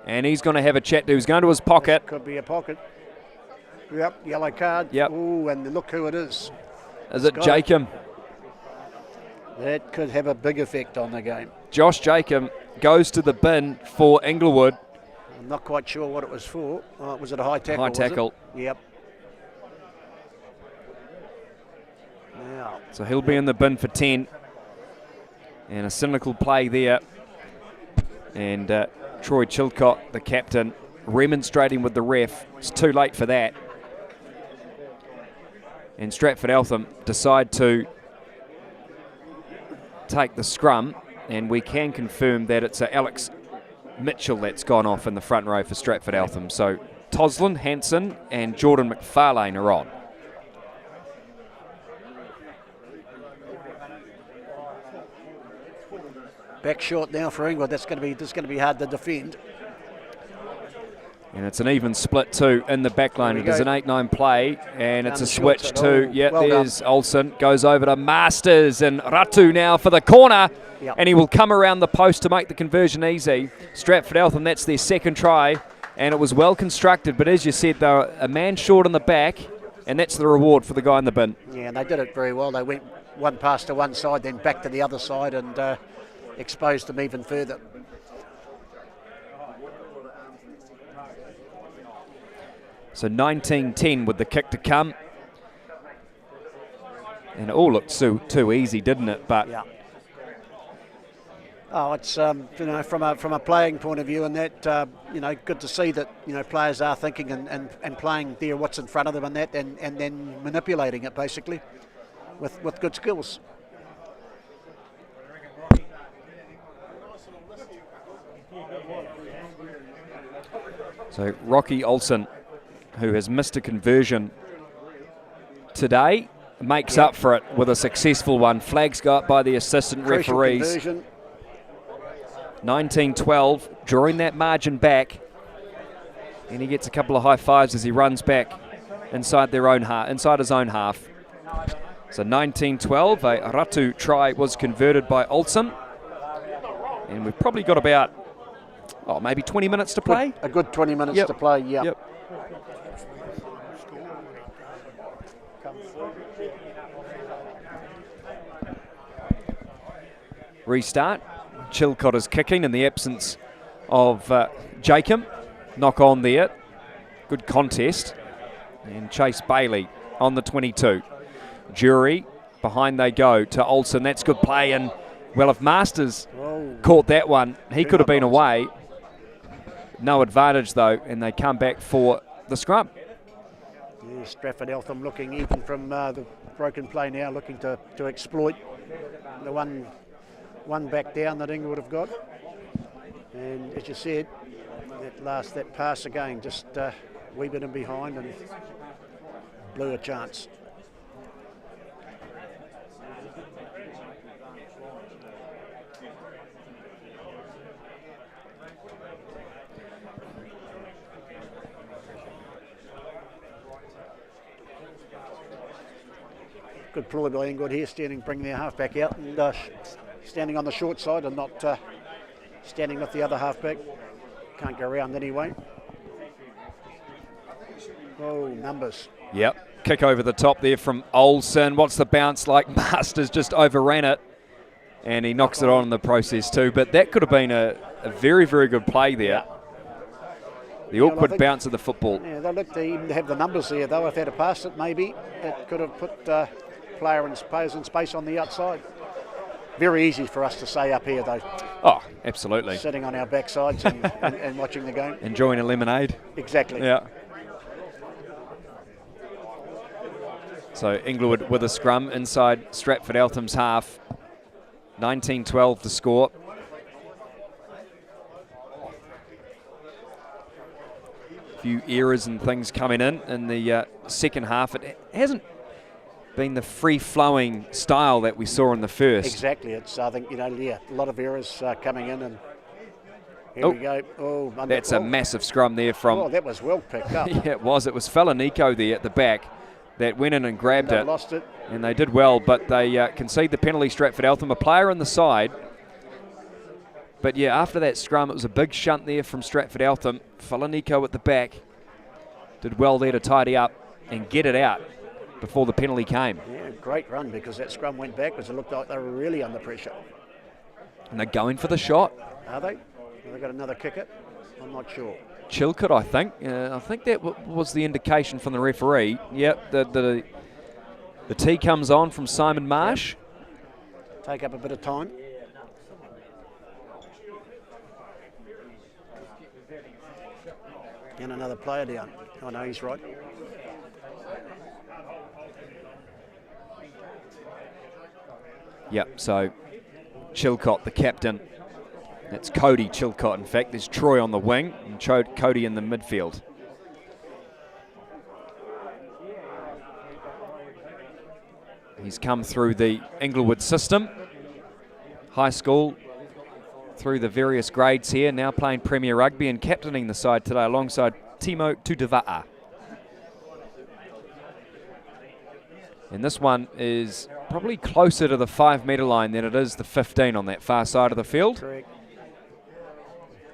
E: And he's going to have a chat to. He's going to his pocket.
D: Could be a pocket. Yep, yellow card.
E: Yep.
D: Ooh, and look who it is.
E: Is it Jacob?
D: That could have a big effect on the game.
E: Josh Jacob goes to the bin for Inglewood.
D: I'm not quite sure what it was for. Was it a high tackle?
E: High tackle.
D: Yep. Now.
E: So he'll be in the bin for 10. And a cynical play there. And Troy Chilcott, the captain, remonstrating with the ref. It's too late for that. And Stratford Eltham decide to take the scrum, and we can confirm that it's Alex Mitchell that's gone off in the front row for Stratford Eltham. So Toslin, Hansen and Jordan McFarlane are on.
D: Back short now for Inglewood. That's going to be hard to defend.
E: And it's an even split too in the back line. It is an 8-9 play, and it's a switch to, there's Olsen, goes over to Masters, and Ratu now for the corner, and he will come around the post to make the conversion easy. Stratford Eltham, that's their second try, and it was well constructed, but as you said, they were a man short in the back, and that's the reward for the guy in the bin.
D: Yeah, and they did it very well. They went one pass to one side, then back to the other side, and exposed them even further.
E: So 19-10 with the kick to come. And it all looked too easy, didn't it? But
D: yeah. Oh, it's from a playing point of view, and that good to see that players are thinking and playing there what's in front of them and that, and then manipulating it basically with good skills.
E: So Rocky Olsen, who has missed a conversion today, makes up for it with a successful one. Flags go up by the assistant referees. 19-12, drawing that margin back, and he gets a couple of high fives as he runs back inside his own half. So 19-12, a Ratu try was converted by Olsen, and we've probably got about maybe 20 minutes to play.
D: A good 20 minutes to play. Yep.
E: Restart. Chilcott is kicking in the absence of Jacob. Knock on there. Good contest. And Chase Bailey on the 22. Jury, behind they go to Olsen. That's good play. And, well, if Masters caught that one, he could have been away. No advantage, though, and they come back for the scrum.
D: Yeah, Stratford Eltham looking, even from the broken play now, looking to exploit the one back down that Inglewood have got. And as you said, that pass again, just a wee bit in behind and blew a chance. Good ploy by Inglewood here, bringing their half-back out and standing on the short side and not standing with the other half-back. Can't go around anyway. Oh, numbers.
E: Yep, kick over the top there from Olsen. What's the bounce like? Masters just overran it, and he knocks it on in the process too. But that could have been a very, very good play there. The awkward bounce of the football.
D: Yeah, they look to even have the numbers there, though. If they'd have passed it, maybe it could have put players in space on the outside. Very easy for us to say up here, though,
E: Oh, absolutely.
D: sitting on our backsides and watching the game.
E: Enjoying a lemonade.
D: Exactly.
E: Yeah. So Inglewood with a scrum inside Stratford Eltham's half. 19-12 the score. A few errors and things coming in the second half. It hasn't been the free-flowing style that we saw in the first.
D: Exactly. It's, I think, a lot of errors coming in, and here
E: Oh,
D: we go. Oh,
E: That's a massive scrum there from...
D: Oh, that was well picked up.
E: Yeah, it was. It was Falanico there at the back that went in and grabbed
D: They
E: it.
D: lost it.
E: And they did well, but they concede the penalty. Stratford Eltham, a player on the side. But yeah, after that scrum, it was a big shunt there from Stratford Eltham. Falanico at the back did well there to tidy up and get it out before the penalty came.
D: Yeah, great run, because that scrum went backwards. It looked like they were really under pressure.
E: And they're going for the shot.
D: Are they? Have they got another kicker? I'm not sure.
E: Chilcott, I think. I think that was the indication from the referee. Yep, the tee comes on from Simon Marsh.
D: Take up a bit of time. And another player down. Oh no, he's right.
E: Yep, so Chilcott, the captain. That's Cody Chilcott, in fact. There's Troy on the wing and Cody in the midfield. He's come through the Inglewood system, high school, through the various grades here, now playing Premier Rugby and captaining the side today alongside Timo Tutuva'a. And this one is probably closer to the 5 metre line than it is the 15 on that far side of the field.
D: Correct.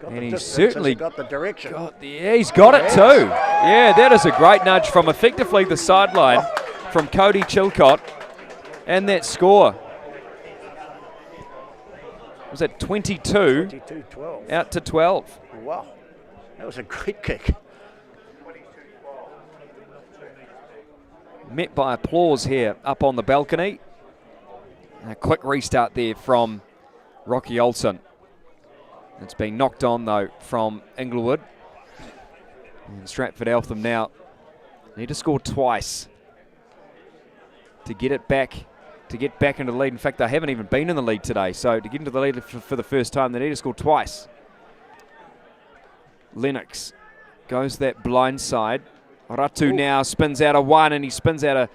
E: And he's certainly
D: got the direction.
E: Yeah, he's got it too. Yeah, that is a great nudge from effectively the sideline from Cody Chilcott. And that score was at 22
D: 12.
E: out to 12.
D: Wow, that was a great kick.
E: Met by applause here up on the balcony. A quick restart there from Rocky Olsen. It's been knocked on though from Inglewood. And Stratford Eltham now need to score twice to get it back, to get back into the lead. In fact, they haven't even been in the lead today, so to get into the lead for the first time, they need to score twice. Lennox goes that blind side. Ratu now spins out a 1 and he spins out a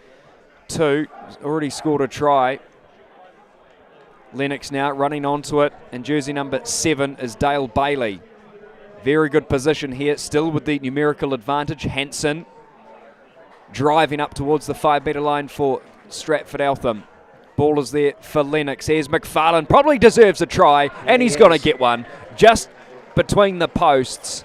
E: 2. He's already scored a try. Lennox now running onto it, and jersey number 7 is Dale Bailey. Very good position here, still with the numerical advantage. Hanson driving up towards the 5 metre line for Stratford Eltham. Ball is there for Lennox. Here's McFarlane, probably deserves a try, and he's going to get one just between the posts.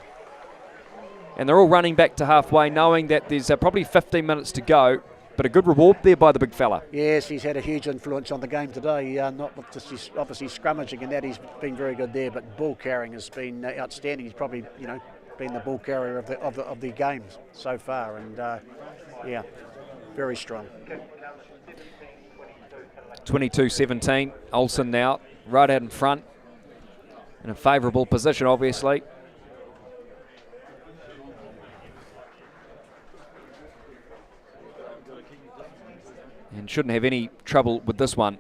E: And they're all running back to halfway, knowing that there's probably 15 minutes to go. But a good reward there by the big fella.
D: Yes, he's had a huge influence on the game today. Not just his, obviously scrummaging and that, he's been very good there. But ball carrying has been outstanding. He's probably, been the ball carrier of the game so far. And yeah, very strong.
E: 22-17. Olsen now right out in front, in a favourable position, obviously. And shouldn't have any trouble with this one.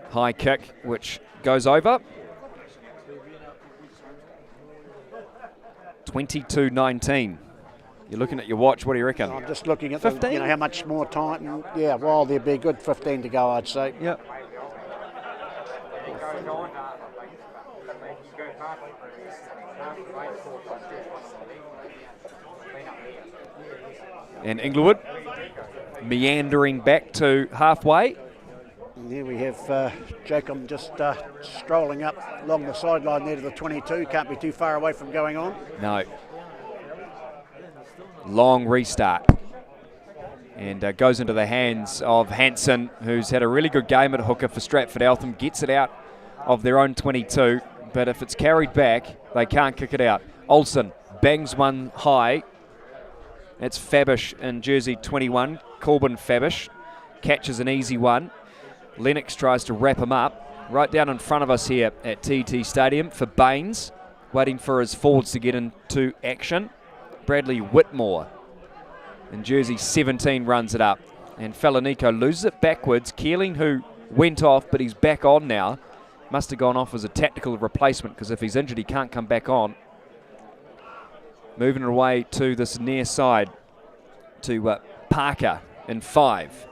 E: High kick, which goes over. 22-19. You're looking at your watch. What do you reckon?
D: I'm just looking at
E: 15?
D: how much more time. Yeah, well, there'd be a good 15 to go, I'd say.
E: Yep. And Inglewood meandering back to halfway.
D: And here we have Jacob just strolling up along the sideline there to the 22. Can't be too far away from going on.
E: No. Long restart. And goes into the hands of Hanson, who's had a really good game at hooker for Stratford Eltham. Gets it out of their own 22. But if it's carried back, they can't kick it out. Olsen bangs one high. It's Fabish in jersey 21. Corbin Fabish catches an easy one. Lennox tries to wrap him up. Right down in front of us here at TT Stadium for Baines, waiting for his forwards to get into action. Bradley Whitmore in jersey 17 runs it up. And Falanico loses it backwards. Keeling, who went off, but he's back on now. Must have gone off as a tactical replacement, because if he's injured, he can't come back on. Moving it away to this near side to Parker in 5.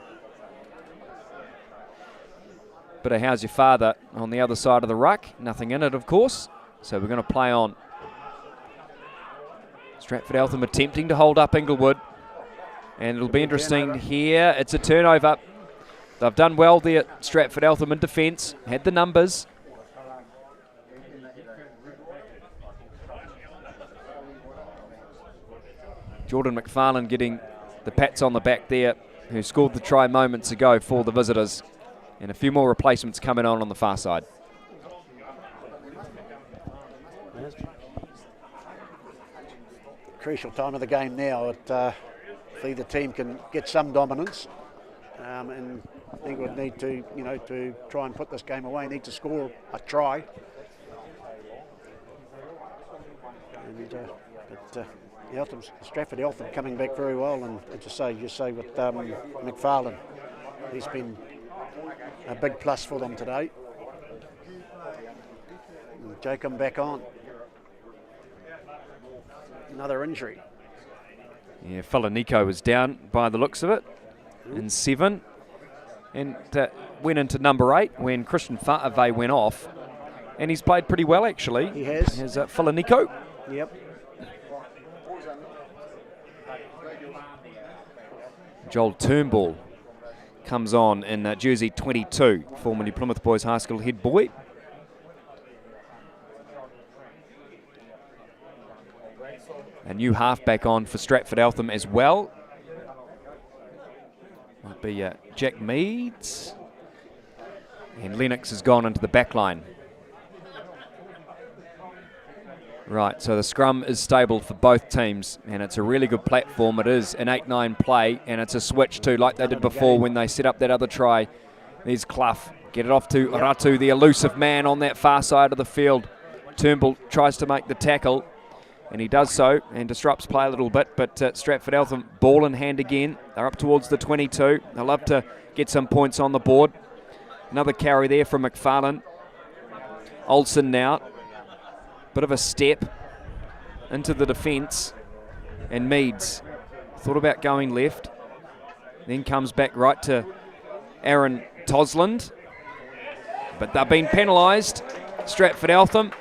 E: Bit of How's Your Father on the other side of the ruck. Nothing in it, of course. So we're going to play on. Stratford Eltham attempting to hold up Inglewood. And it'll be interesting here. It's a turnover. They've done well there, Stratford Eltham in defence. Had the numbers. Jordan McFarlane getting the pats on the back there, who scored the try moments ago for the visitors. And a few more replacements coming on the far side.
D: Crucial time of the game now. If either team can get some dominance, and I think we'd need to, to try and put this game away, need to score a try. And Stratford Eltham coming back very well, and as you say with McFarlane, he's been a big plus for them today. And Jacob back on. Another injury.
E: Yeah, Falanico was down by the looks of it in 7, and went into number 8 when Christian Fa'ave went off, and he's played pretty well actually.
D: He has.
E: Falanico.
D: Yep.
E: Joel Turnbull comes on in jersey 22, formerly Plymouth Boys High School head boy. A new halfback on for Stratford Eltham as well. Might be Jack Meads. And Lennox has gone into the back line. Right, so the scrum is stable for both teams, and it's a really good platform. It is an 8-9 play, and it's a switch too, like they did before when they set up that other try. There's Clough. Get it off to Ratu, the elusive man on that far side of the field. Turnbull tries to make the tackle, and he does so and disrupts play a little bit, but Stratford Eltham ball in hand again. They're up towards the 22. They'll love to get some points on the board. Another carry there from McFarlane. Olsen now. Bit of a step into the defence, and Meads thought about going left, then comes back right to Aaron Tosland, but they've been penalised, Stratford Eltham,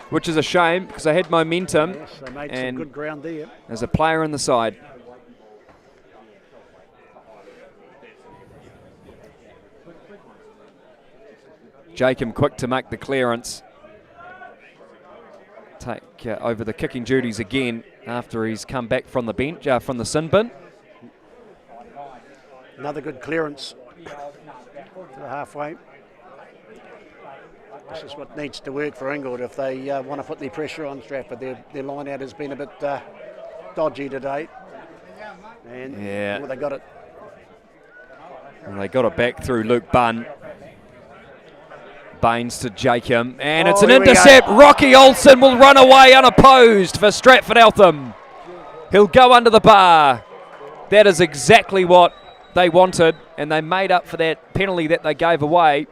E: which is a shame because they had momentum.
D: Yes, they made some good ground there.
E: There's a player in the side. Jacob quick to make the clearance. Take over the kicking duties again after he's come back from the bench, from the sin bin.
D: Another good clearance to the halfway. This is what needs to work for Inglewood if they want to put the pressure on Stratford. Their line out has been a bit dodgy today. And they got it.
E: Well, they got it back through Luke Bunn. Baines to Jacob, and it's an intercept. Rocky Olsen will run away unopposed for Stratford Eltham. He'll go under the bar. That is exactly what they wanted, and they made up for that penalty that they gave away.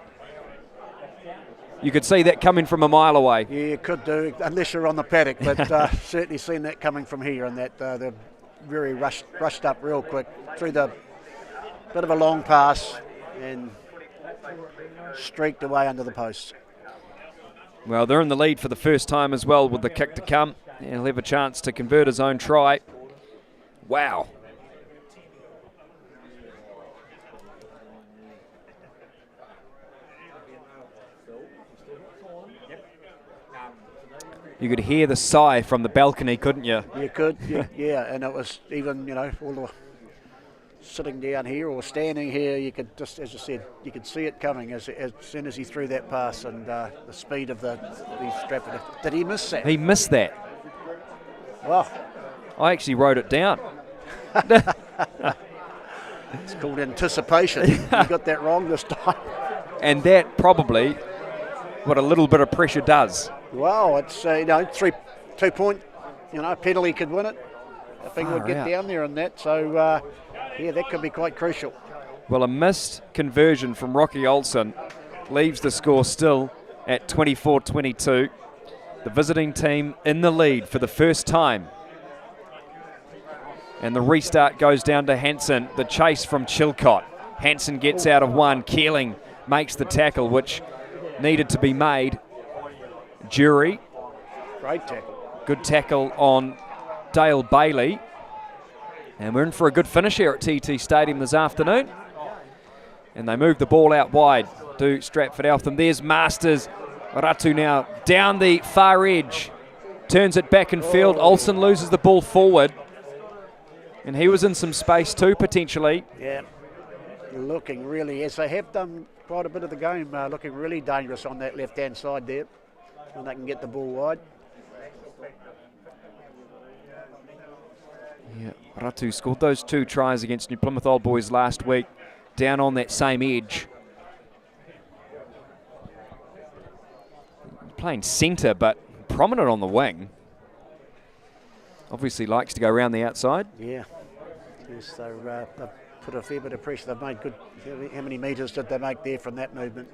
E: You could see that coming from a mile away.
D: Yeah, you could do, unless you're on the paddock, but certainly seen that coming from here, and that they're very rushed up real quick through the bit of a long pass and streaked away under the post.
E: Well, they're in the lead for the first time as well with the kick to come. And he'll have a chance to convert his own try. Wow. You could hear the sigh from the balcony, couldn't you?
D: You could, yeah, and it was even, all the sitting down here or standing here, you could just, as I said, you could see it coming as soon as he threw that pass, and the speed of the Stratford. Did he miss that?
E: He missed that.
D: Well,
E: I actually wrote it down.
D: It's called anticipation. You got that wrong this time.
E: And that probably what a little bit of pressure does.
D: Well, it's 2 point, penalty could win it. I think we'd get down there in that. So that could be quite crucial.
E: Well, a missed conversion from Rocky Olsen leaves the score still at 24-22. The visiting team in the lead for the first time. And the restart goes down to Hansen. The chase from Chilcott. Hansen gets out of one. Keeling makes the tackle, which needed to be made. Jury.
D: Great tackle.
E: Good tackle on Dale Bailey. And we're in for a good finish here at TT Stadium this afternoon. And they move the ball out wide to Stratford Eltham. There's Masters. Ratu now down the far edge. Turns it back in field. Olsen loses the ball forward. And he was in some space too, potentially.
D: Yeah, looking really, as they have done quite a bit of the game, looking really dangerous on that left-hand side there, when they can get the ball wide.
E: Yeah, Ratu scored those 2 tries against New Plymouth Old Boys last week, down on that same edge. Playing centre, but prominent on the wing. Obviously likes to go around the outside.
D: Yeah. Yes, they've put a fair bit of pressure. They've made good. How many metres did they make there from that movement?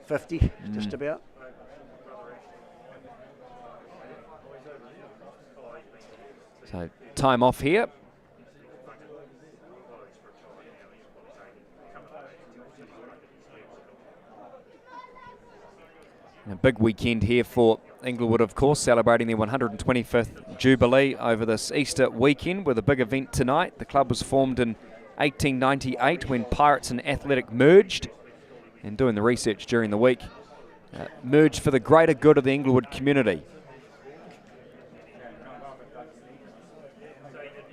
D: 50, just about.
E: So time off here. And a big weekend here for Inglewood, of course, celebrating their 125th Jubilee over this Easter weekend with a big event tonight. The club was formed in 1898 when Pirates and Athletic merged, and doing the research during the week, merged for the greater good of the Inglewood community.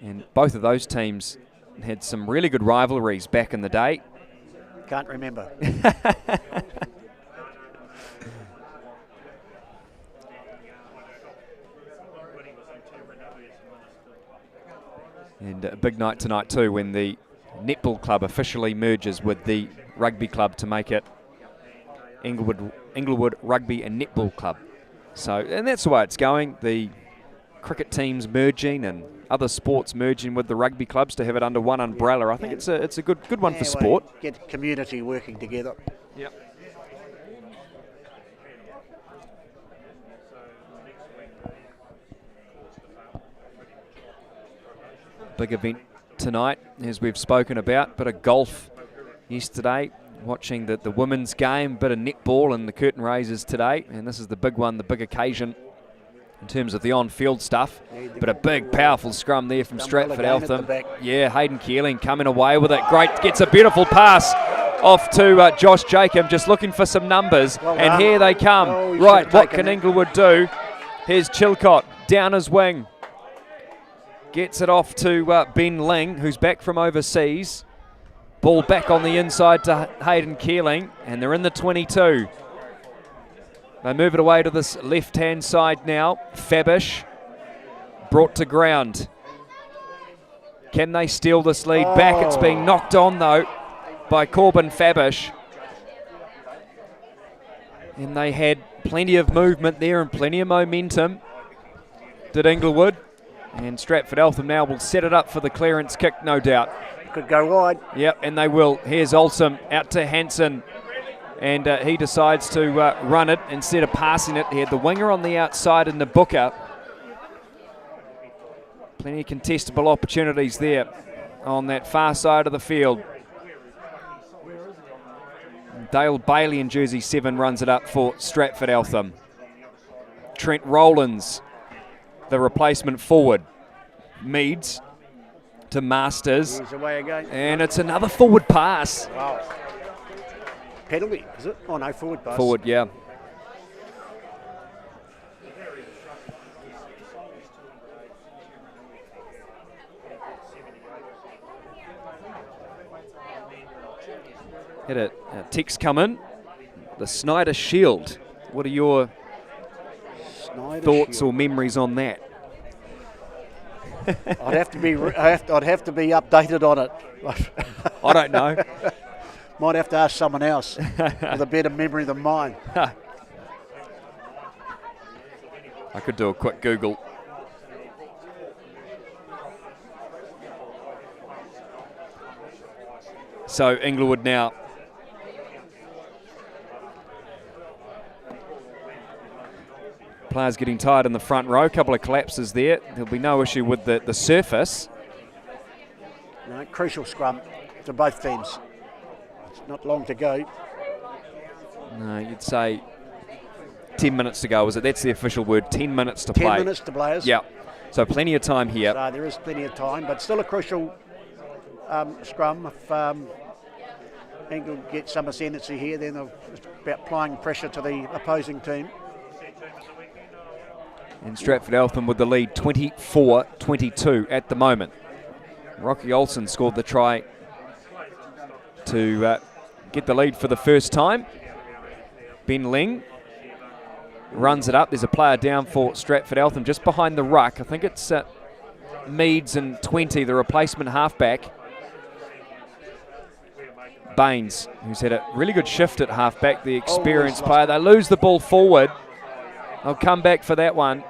E: And both of those teams had some really good rivalries back in the day.
D: Can't remember.
E: And a big night tonight too when the netball club officially merges with the rugby club to make it Inglewood Rugby and Netball Club. So, and that's the way it's going. The cricket teams merging and other sports merging with the rugby clubs to have it under one umbrella. I think it's a good one for sport.
D: Get community working together.
E: Yep. Big event tonight, as we've spoken about. Bit of golf yesterday, watching the women's game, bit of netball and the curtain raisers today. And this is the big one, the big occasion in terms of the on-field stuff. But a big, powerful scrum there from Stratford Eltham. Yeah, Hayden Keeling coming away with it. Great, gets a beautiful pass off to Josh Jacob, just looking for some numbers. And here they come. Right, what can Inglewood do? Here's Chilcott down his wing. Gets it off to Ben Ling, who's back from overseas. Ball back on the inside to Hayden Keeling, and they're in the 22. They move it away to this left-hand side now. Fabish brought to ground. Can they steal this lead back? It's being knocked on, though, by Corbin Fabish. And they had plenty of movement there and plenty of momentum, did Inglewood. And Stratford Eltham now will set it up for the clearance kick, no doubt.
D: Could go wide.
E: Yep, and they will. Here's Olsen out to Hansen. And he decides to run it instead of passing it. He had the winger on the outside and the booker. Plenty of contestable opportunities there on that far side of the field. Dale Bailey in jersey 7 runs it up for Stratford Eltham. Trent Rowlands, the replacement forward. Meads to Masters.
D: He's away again.
E: And it's another forward pass.
D: Wow. Penalty, is it? Oh no, forward pass.
E: Forward, yeah. Had a text come in. The Snyder Shield. What are your thoughts or memories on that?
D: I'd have to be updated on it.
E: I don't know.
D: Might have to ask someone else with a better memory than mine.
E: I could do a quick Google. So Inglewood now. Players getting tired in the front row. A couple of collapses there. There'll be no issue with the surface.
D: No, crucial scrum to both teams. It's not long to go.
E: No, you'd say 10 minutes to go, is it? That's the official word, 10 minutes to play.
D: 10 minutes to players.
E: Yeah, so plenty of time here.
D: So there is plenty of time, but still a crucial scrum. If Inglewood gets some ascendancy here, then they'll just be applying pressure to the opposing team.
E: And Stratford Eltham with the lead 24-22 at the moment. Rocky Olsen scored the try to get the lead for the first time. Ben Ling runs it up. There's a player down for Stratford Eltham just behind the ruck. I think it's Meads and 20, the replacement halfback. Baines, who's had a really good shift at halfback, the experienced player. They lose the ball forward. They'll come back for that one.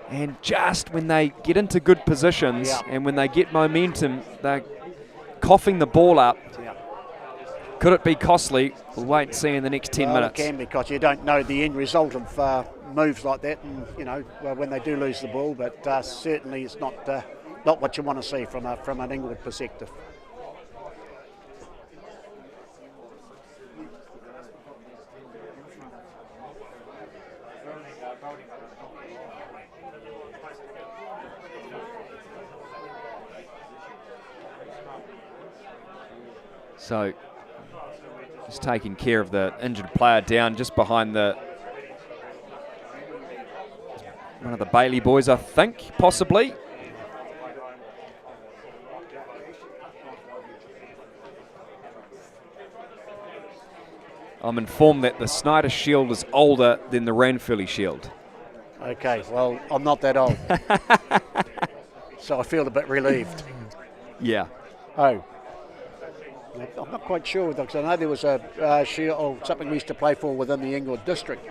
E: And just when they get into good positions and when they get momentum, they're coughing the ball up. Could it be costly? We'll wait and see in the next 10 minutes.
D: It can, because you don't know the end result of moves like that, and when they do lose the ball. But certainly it's not what you want to see from an Inglewood perspective.
E: So, just taking care of the injured player down just behind one of the Bailey boys, I think, possibly. I'm informed that the Snyder Shield is older than the Ranfurly Shield.
D: Okay, well, I'm not that old. So I feel a bit relieved.
E: Yeah.
D: Oh. I'm not quite sure, because I know there was a shield or something we used to play for within the Inglewood district.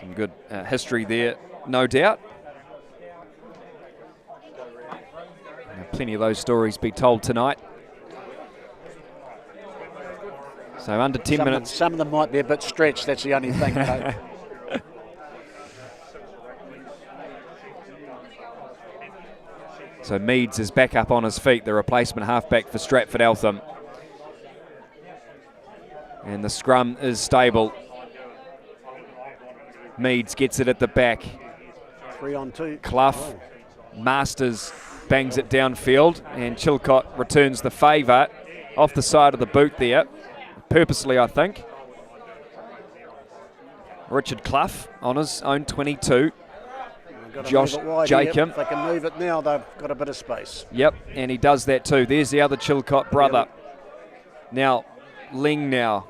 E: Some good history there, no doubt. Plenty of those stories be told tonight. So under 10 minutes.
D: Some of them might be a bit stretched, that's the only thing.
E: So Meads is back up on his feet, the replacement halfback for Stratford Eltham. And the scrum is stable. Meads gets it at the back.
D: 3 on 2.
E: Clough, Masters bangs it downfield, and Chilcott returns the favour off the side of the boot there. Purposely, I think. Richard Clough on his own 22. Josh Jacob.
D: If they can move it now, they've got a bit of space.
E: Yep, and he does that too. There's the other Chilcott brother. Now, Ling now.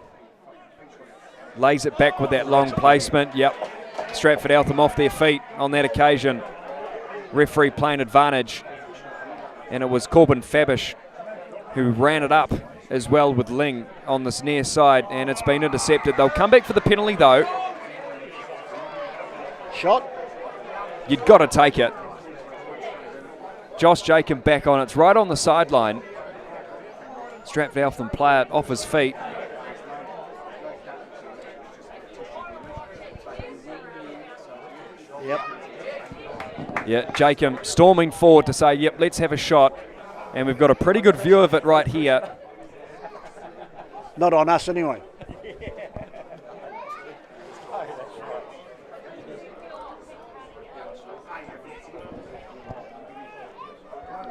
E: Lays it back with that long placement. Yep, Stratford Eltham off their feet on that occasion. Referee playing advantage. And it was Corbin Fabish who ran it up as well with Ling on this near side, and it's been intercepted. They'll come back for the penalty though.
D: Shot.
E: You've got to take it. Josh Jacob back on. It's right on the sideline. Stratford Eltham player off his feet.
D: Yep.
E: Yeah, Jacob storming forward to say, yep, let's have a shot. And we've got a pretty good view of it right here.
D: Not on us anyway.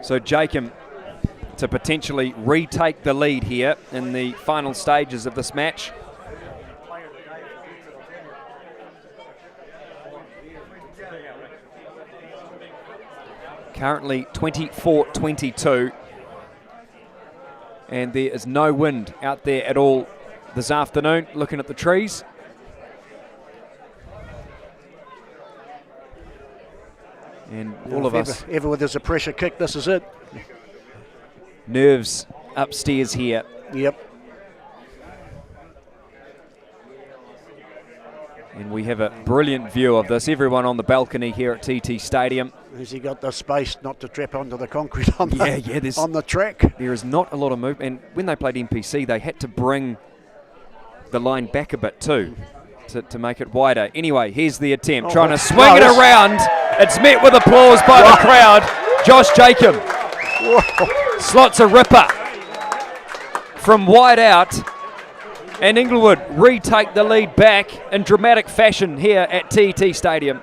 E: So Jacob to potentially retake the lead here in the final stages of this match. Currently 24-22. And there is no wind out there at all this afternoon, looking at the trees. And all of us.
D: Ever with there's a pressure kick, this is it.
E: Nerves upstairs here.
D: Yep.
E: And we have a brilliant view of this. Everyone on the balcony here at TT Stadium.
D: Has he got the space not to trap onto the concrete on, on the track?
E: There is not a lot of movement. And when they played NPC, they had to bring the line back a bit too to make it wider. Anyway, here's the attempt. Trying to swing it around. It's met with applause by the crowd. Josh Jacob slots a ripper from wide out. And Inglewood retake the lead back in dramatic fashion here at TT Stadium.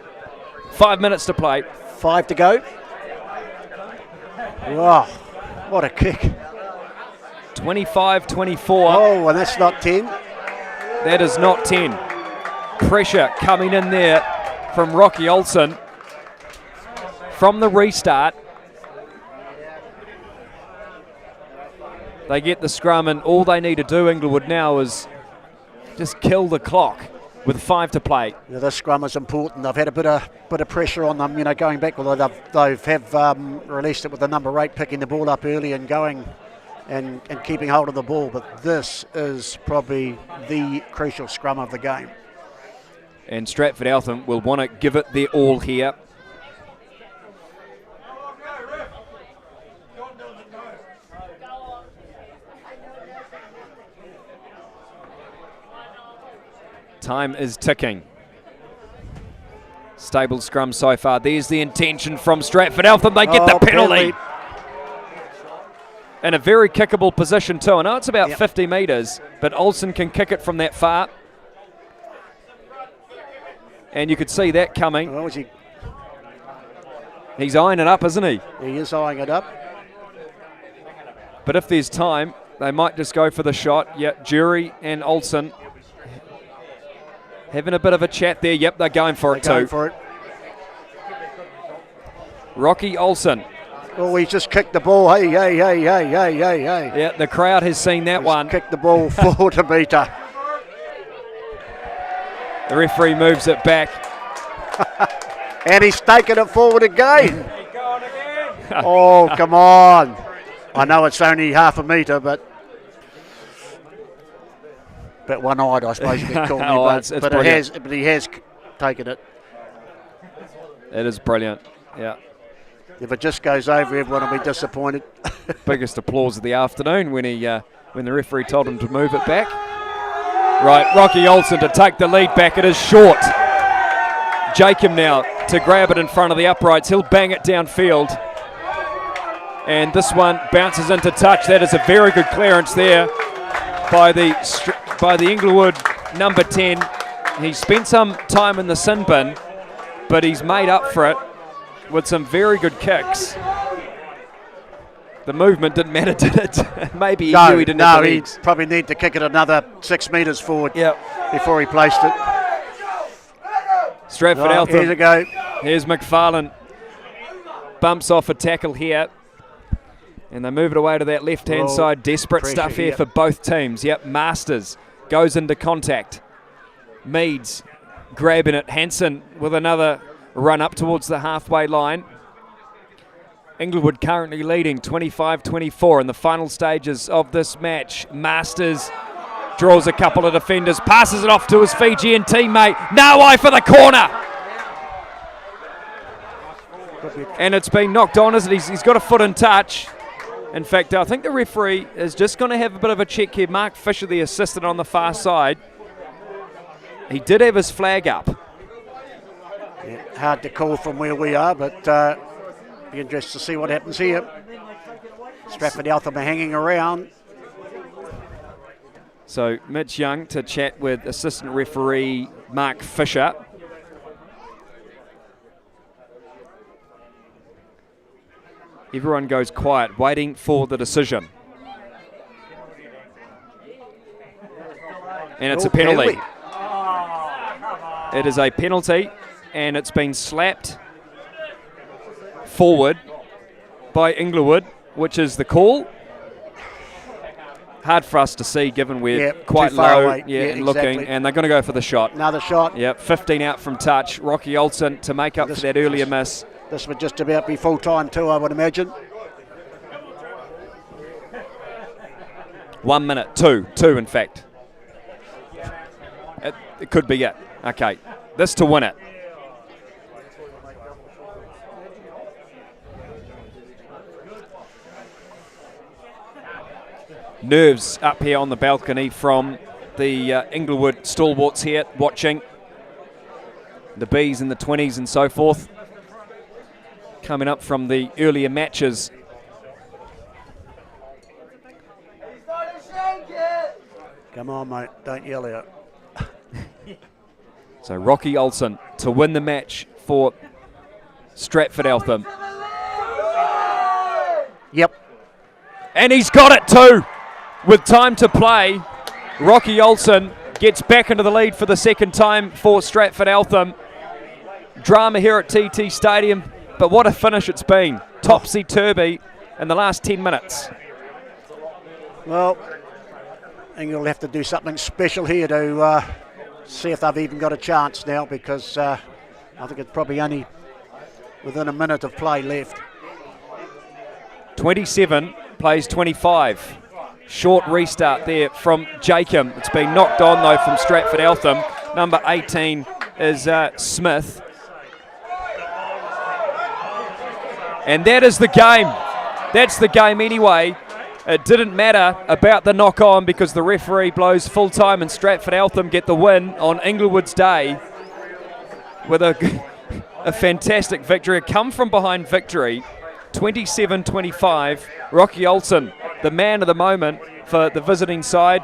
E: 5 minutes to play.
D: 5 to go. Wow, what a kick.
E: 25-24.
D: Oh, and that's not 10.
E: That is not 10. Pressure coming in there from Rocky Olsen from the restart. They get the scrum, and all they need to do, Inglewood, now is just kill the clock with 5 to play.
D: Yeah, this scrum is important. They've had a bit of pressure on them, going back. Although they've released it with the number 8 picking the ball up early and going and keeping hold of the ball. But this is probably the crucial scrum of the game.
E: And Stratford Eltham will want to give it their all here. Time is ticking. Stable scrum so far. There's the intention from Stratford Eltham. They get the penalty. In a very kickable position too. I know it's about 50 metres, but Olsen can kick it from that far. And you could see that coming.
D: Oh,
E: he's eyeing it up, isn't he?
D: He is eyeing it up.
E: But if there's time, they might just go for the shot. Yeah, Jury and Olsen having a bit of a chat there. Yep, they're going for it too.
D: Going for it.
E: Rocky Olsen.
D: Oh, he's just kicked the ball. Hey.
E: Yeah, the crowd has seen that one.
D: Kicked the ball 4 to metre.
E: The referee moves it back.
D: And he's taken it forward again. Oh, come on. I know it's only half a metre, but one-eyed, I suppose you could call me. But he has taken it.
E: It is brilliant, yeah.
D: If it just goes over, everyone will be disappointed.
E: Biggest applause of the afternoon when the referee told him to move it back. Right, Rocky Olsen to take the lead back. It is short. Jacob now to grab it in front of the uprights. He'll bang it downfield. And this one bounces into touch. That is a very good clearance there by the Inglewood number 10. He spent some time in the sin bin, but he's made up for it with some very good kicks. The movement didn't matter, did it? Maybe he knew he didn't have the legs.
D: He'd probably need to kick it another 6 metres forward before he placed it.
E: Stratford Eltham.
D: Here's a go.
E: Here's McFarlane. Bumps off a tackle here. And they move it away to that left-hand side. Desperate stuff here for both teams. Yep, Masters goes into contact. Meads grabbing it. Hansen with another run up towards the halfway line. Inglewood currently leading 25-24 in the final stages of this match. Masters draws a couple of defenders, passes it off to his Fijian teammate. Nawai for the corner. And it's been knocked on, isn't it? He's got a foot in touch. In fact, I think the referee is just going to have a bit of a check here. Mark Fisher, the assistant on the far side. He did have his flag up.
D: Yeah, hard to call from where we are, but be interested to see what happens here. Stratford Eltham are hanging around.
E: So Mitch Young to chat with assistant referee Mark Fisher. Everyone goes quiet, waiting for the decision. And it's a penalty. It is a penalty, and it's been slapped forward by Inglewood, which is the call. hard for us to see given we're
D: Yeah,
E: quite
D: too far
E: low
D: away.
E: yeah,
D: Yeah,
E: and looking,
D: exactly.
E: and they're going to go for the shot.
D: Another shot.
E: Yep, 15 out from touch. Rocky Olsen to make up for that earlier miss.
D: This would just about be full time too, I would imagine.
E: 1 minute, two in fact. It could be it. Okay, this to win it. Nerves up here on the balcony from the Inglewood stalwarts here watching. The Bees in the 20s and so forth. Coming up from the earlier matches.
D: Come on, mate, don't yell out.
E: So Rocky Olsen to win the match for Stratford Eltham.
D: Yep.
E: And he's got it too. With time to play, Rocky Olsen gets back into the lead for the second time for Stratford Eltham. Drama here at TT Stadium, but what a finish it's been. Topsy-turvy in the last 10 minutes.
D: Well, I think you'll have to do something special here to see if they've even got a chance now, because I think it's probably only within a minute of play left.
E: 27 plays 25. Short restart there from Jacob. It's been knocked on though from Stratford Eltham. Number 18 is Smith. And that is the game. That's the game anyway. It didn't matter about the knock on because the referee blows full time and Stratford Eltham get the win on Inglewood's day with a fantastic victory, a come from behind victory. 27-25. Rocky Olsen, the man of the moment for the visiting side.